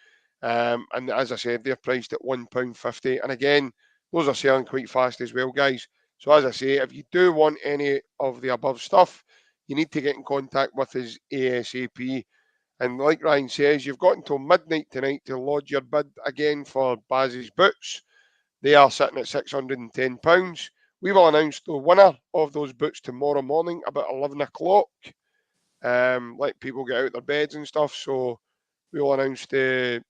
And as I said, they're priced at £1.50. And again, those are selling quite fast as well, guys. So as I say, if you do want any of the above stuff, you need to get in contact with us ASAP. And like Ryan says, you've got until midnight tonight to lodge your bid again for Baz's boots. They are sitting at £610. We will announce the winner of those boots tomorrow morning about 11 o'clock. Let people get out their beds and stuff. So we will announce the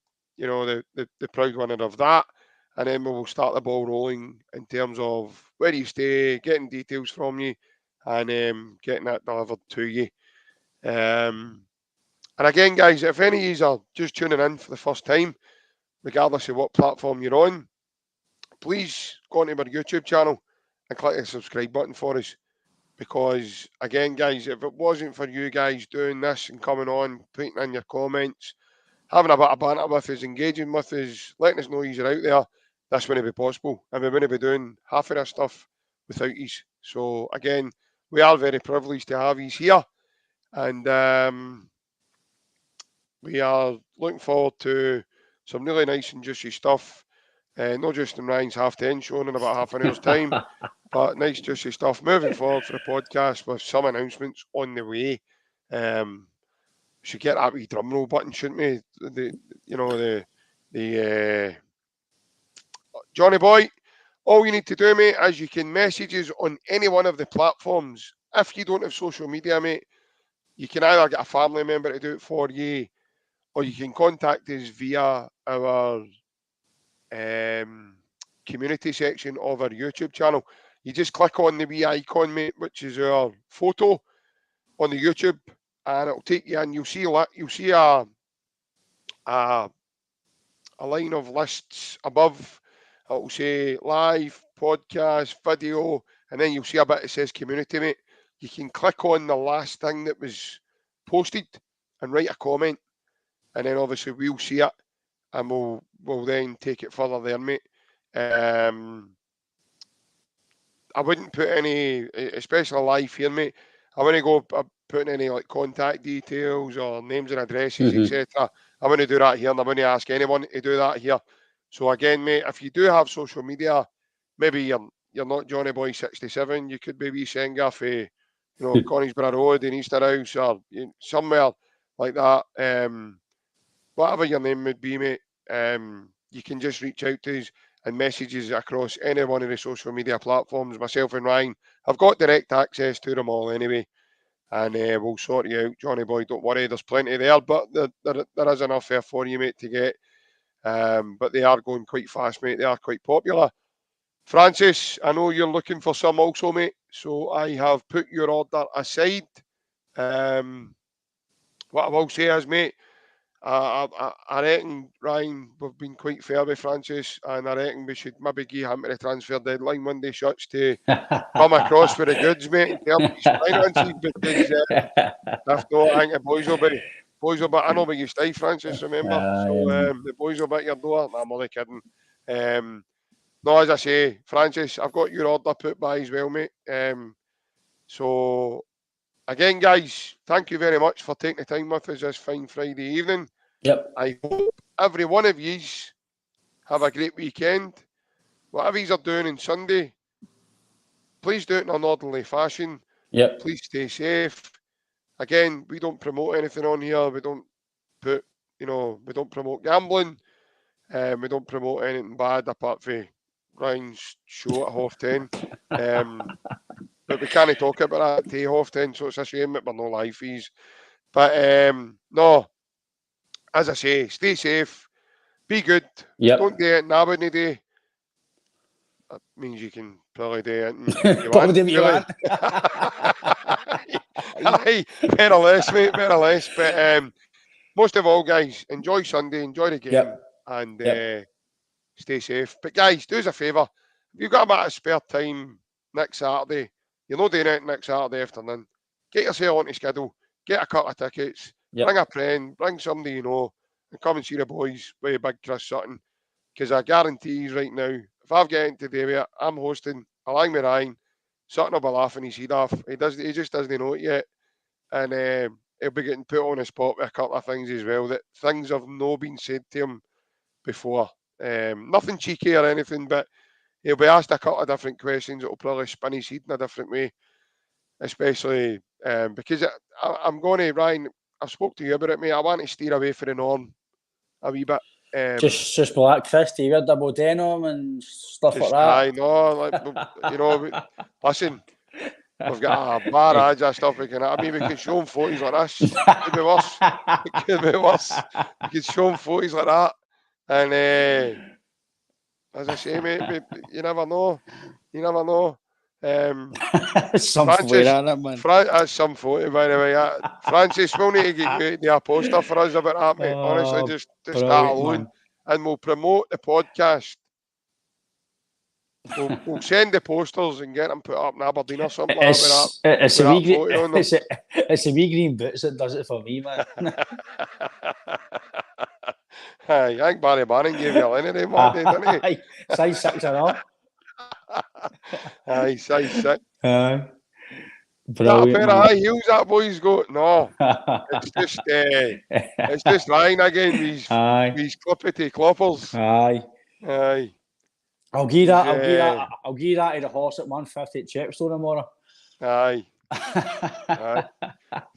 proud winner of that. And then we will start the ball rolling in terms of where you stay, getting details from you, and getting that delivered to you. And again, guys, if any of you are just tuning in for the first time, regardless of what platform you're on, please go onto our YouTube channel and click the subscribe button for us. Because, again, guys, if it wasn't for you guys doing this and coming on, putting in your comments, having a bit of banter with us, engaging with us, letting us know you're out there, this wouldn't be possible. And we wouldn't be doing half of this stuff without you. So, again, we are very privileged to have you here. And we are looking forward to some really nice and juicy stuff. Not just in Ryan's half 10 show in about half an hour's time, but nice juicy stuff moving forward for the podcast with some announcements on the way. We should get that wee drum roll button, shouldn't we? The Johnny Boy. All you need to do, mate, is you can message us on any one of the platforms. If you don't have social media, mate, you can either get a family member to do it for you, or you can contact us via our community section of our YouTube channel. You just click on the wee icon, mate, which is our photo on the YouTube, and it'll take you in. You'll see a line of lists above. It'll say live, podcast, video, and then you'll see a bit that says community, mate. You can click on the last thing that was posted and write a comment, and then obviously we'll see it, and we'll then take it further there, mate. I wouldn't put any, especially live here, mate. I wouldn't go putting any like contact details or names and addresses, etc. I wouldn't do that here, and I wouldn't ask anyone to do that here. So again, mate, if you do have social media, maybe you're not Johnny Boy 67, you could be wee Senga for, Conisborough Road in Easterhouse or somewhere like that. Whatever your name would be, mate, you can just reach out to us and messages across any one of the social media platforms. Myself and Ryan have got direct access to them all anyway, and we'll sort you out, Johnny Boy. Don't worry, there's plenty there, but there is enough there for you, mate, to get. But they are going quite fast, mate. They are quite popular. Francis, I know you're looking for some also, mate, so I have put your order aside. What I will say is, mate, I reckon, Ryan, we've been quite fair with Francis, and I reckon we should maybe give him to the transfer deadline when they shuts to come across for the goods, mate, in terms of his finances, because if not, I think the boys will be, I know where you stay, Francis, remember? So the boys will be at your door. Nah, I'm only kidding. No, as I say, Francis, I've got your order put by as well, mate. So, again, guys, thank you very much for taking the time with us this fine Friday evening. Yep. I hope every one of yous have a great weekend. Whatever yous are doing on Sunday, please do it in an orderly fashion. Yep. Please stay safe. Again, we don't promote anything on here. We don't we don't promote gambling. We don't promote anything bad apart from Ryan's show at 10:30. But we can't talk about that at 10:30, so it's a shame that we're no live fees. But no, as I say, stay safe, be good. Yep. Don't do it nowadays. That means you can probably do it. Probably do what you want. Aye, better less, mate, better less. But most of all, guys, enjoy Sunday, enjoy the game, and stay safe. But guys, do us a favour. If you've got a bit of spare time next Saturday, you're not doing it next Saturday afternoon, get yourself onto schedule, get a couple of tickets, bring a friend, bring somebody you know, and come and see the boys with Big Chris Sutton. Because I guarantee you right now, if I've got into the area, I'm hosting, along with Ryan, Sutton will be laughing his head off. He just doesn't know it yet. And he'll be getting put on the spot with a couple of things as well, that things have not been said to him before. Nothing cheeky or anything, but he'll be asked a couple of different questions that will probably spin his head in a different way, especially because I'm going to, Ryan, I've spoke to you about it, mate. I want to steer away from the norm a wee bit. Just like Christy, wear double denim and stuff like that. I know, like, listen, we've got a barrage of stuff we can. I mean, we can show them photos like this. It could be worse. It could be worse. We could show them photos like that, and as I say, mate, you never know. You never know. Some Francis, on it, man. That's some photo, by the way. Francis, we'll need to get you do a poster for us about that, mate. Honestly, just that alone, man. And we'll promote the podcast. We'll send the posters and get them put up in Aberdeen or something like that. It's a wee green boots that does it for me, man. I think Barry Bannon gave you a line of them one day, didn't he? Size 6 and all. Aye, size 6. Brilliant, that a pair of high heels that boy's got? No. It's just Ryan again, these clippity cloppers. Aye. I'll give that to the horse at 150 at Chepstow tomorrow. Aye.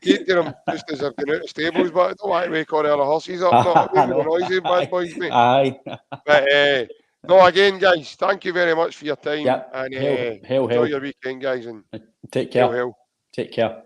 Keep to them just as they're going out the stables, but I don't want to wake all the other horses up. Not the noisy bad boys, mate. Aye. But no, again, guys, thank you very much for your time. Yep. And enjoy your weekend, guys. And take care. Hail. Take care.